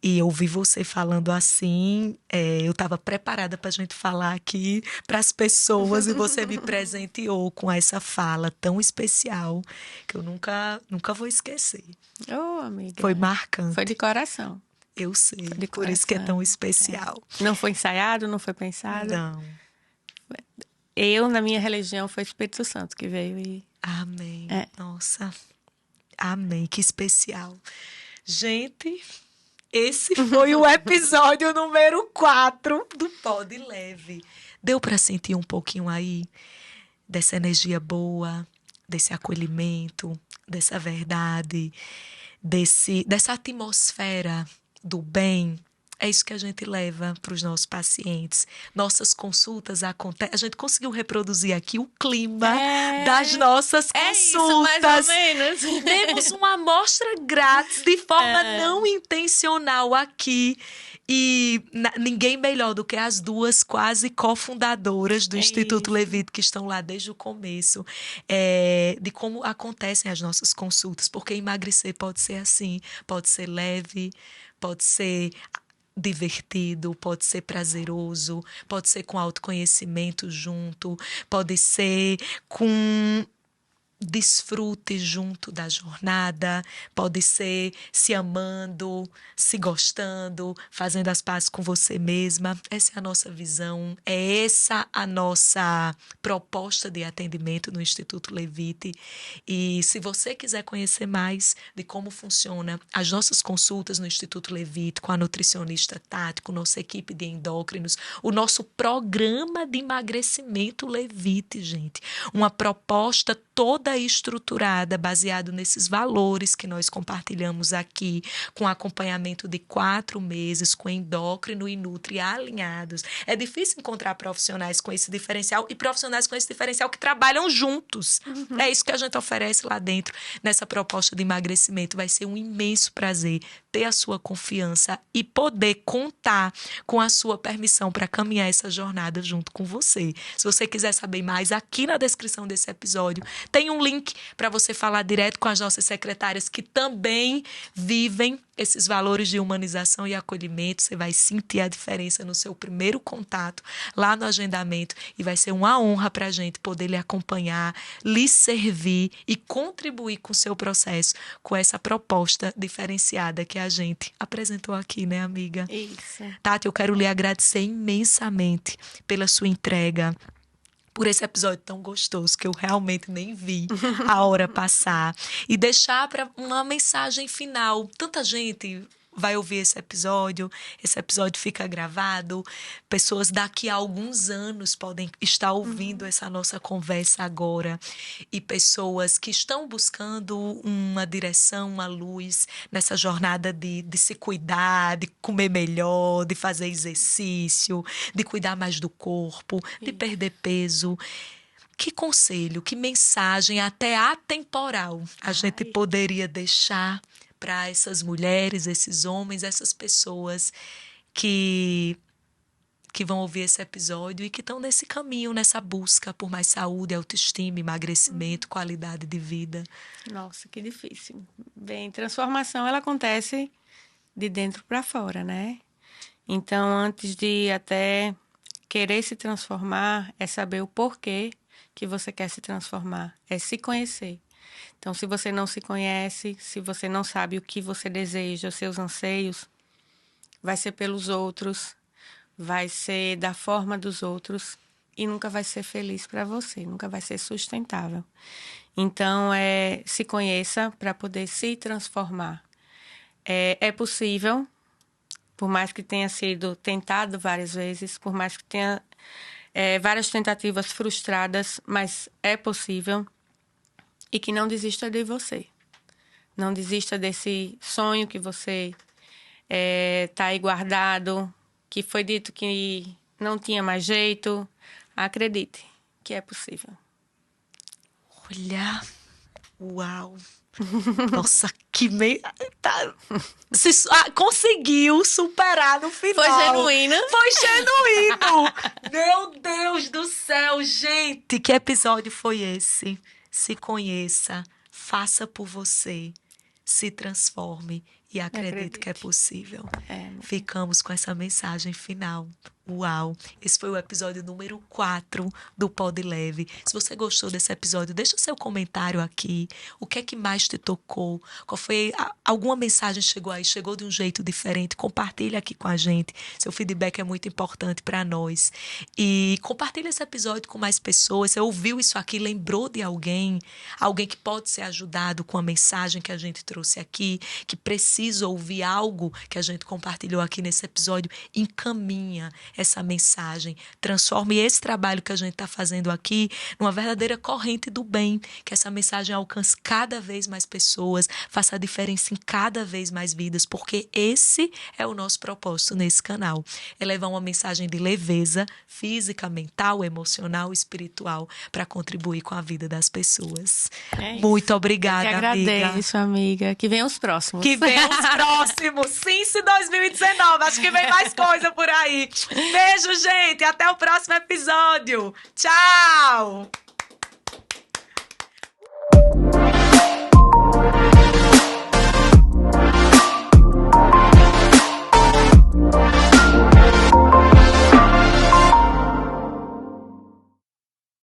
E ouvir você falando assim, eu estava preparada para a gente falar aqui para as pessoas e você me presenteou com essa fala tão especial que eu nunca vou esquecer. Amiga. Foi marcante. Foi de coração. Eu sei, Foi de por isso que é coração. tão especial. Não foi ensaiado, não foi pensado. Não. Eu, na minha religião, foi o Espírito Santo que veio e... Amém. Nossa. Amém. Que especial. Gente, esse foi o episódio número 4 do Pode Leve. Deu para sentir um pouquinho aí dessa energia boa, desse acolhimento, dessa verdade, dessa atmosfera do bem? É isso que a gente leva para os nossos pacientes. Nossas consultas acontecem. A gente conseguiu reproduzir aqui o clima das nossas consultas. Isso, mais ou menos. Demos uma amostra grátis de forma não intencional aqui. E ninguém melhor do que as duas quase cofundadoras do Instituto isso. Levite, que estão lá desde o começo, de como acontecem as nossas consultas. Porque emagrecer pode ser assim, pode ser leve, pode ser divertido, pode ser prazeroso, pode ser com autoconhecimento junto, pode ser com desfrute junto da jornada, pode ser se amando, se gostando, fazendo as pazes com você mesma. Essa é a nossa visão, é essa a nossa proposta de atendimento no Instituto Levite. E se você quiser conhecer mais de como funciona as nossas consultas no Instituto Levite, com a nutricionista Tati, com nossa equipe de endócrinos, o nosso programa de emagrecimento Levite, gente, uma proposta toda estruturada, baseado nesses valores que nós compartilhamos aqui, com acompanhamento de 4 meses, com endócrino e nutri alinhados. É difícil encontrar profissionais com esse diferencial e profissionais com esse diferencial que trabalham juntos. É isso que a gente oferece lá dentro, nessa proposta de emagrecimento. Vai ser um imenso prazer ter a sua confiança e poder contar com a sua permissão para caminhar essa jornada junto com você. Se você quiser saber mais, aqui na descrição desse episódio tem um link para você falar direto com as nossas secretárias que também vivem esses valores de humanização e acolhimento. Você vai sentir a diferença no seu primeiro contato lá no agendamento e vai ser uma honra para a gente poder lhe acompanhar, lhe servir e contribuir com o seu processo, com essa proposta diferenciada que a gente apresentou aqui, né, amiga? Isso. Tati, eu quero lhe agradecer imensamente pela sua entrega, por esse episódio tão gostoso que eu realmente nem vi a hora passar. E deixar para uma mensagem final. Tanta gente vai ouvir esse episódio fica gravado, pessoas daqui a alguns anos podem estar ouvindo essa nossa conversa agora, e pessoas que estão buscando uma direção, uma luz nessa jornada de se cuidar, de comer melhor, de fazer exercício, de cuidar mais do corpo, de perder peso. Que conselho, que mensagem até atemporal a gente poderia deixar para essas mulheres, esses homens, essas pessoas que vão ouvir esse episódio e que estão nesse caminho, nessa busca por mais saúde, autoestima, emagrecimento, qualidade de vida? Nossa, que difícil. Bem, transformação, ela acontece de dentro para fora, né? Então, antes de até querer se transformar, é saber o porquê que você quer se transformar, é se conhecer. Então, se você não se conhece, se você não sabe o que você deseja, os seus anseios, vai ser pelos outros, vai ser da forma dos outros e nunca vai ser feliz para você, nunca vai ser sustentável. Então, se conheça para poder se transformar. É possível, por mais que tenha sido tentado várias vezes, por mais que tenha várias tentativas frustradas, mas é possível. E que não desista de você. Não desista desse sonho que você tá aí guardado, que foi dito que não tinha mais jeito. Acredite que é possível. Olha, uau! Nossa, que conseguiu superar no final. Foi genuína. Foi genuíno. Meu Deus do céu, gente. Que episódio foi esse? Se conheça, faça por você, se transforme e acredite que é possível. Ficamos com essa mensagem final. Uau! Esse foi o episódio número 4 do Pod Leve. Se você gostou desse episódio, deixa o seu comentário aqui. O que é que mais te tocou? Qual foi? Alguma mensagem chegou aí? Chegou de um jeito diferente? Compartilha aqui com a gente. Seu feedback é muito importante para nós. E compartilha esse episódio com mais pessoas. Você ouviu isso aqui, lembrou de alguém? Alguém que pode ser ajudado com a mensagem que a gente trouxe aqui, que precisa ouvir algo que a gente compartilhou aqui nesse episódio? Encaminha essa mensagem, transforme esse trabalho que a gente está fazendo aqui numa verdadeira corrente do bem, que essa mensagem alcance cada vez mais pessoas, faça a diferença em cada vez mais vidas, porque esse é o nosso propósito nesse canal, é levar uma mensagem de leveza física, mental, emocional, espiritual, para contribuir com a vida das pessoas. Muito obrigada, eu que agradeço, amiga. Que venham os próximos. Que venham os próximos. Since 2019. Acho que vem mais coisa por aí. Beijo, gente. Até o próximo episódio. Tchau!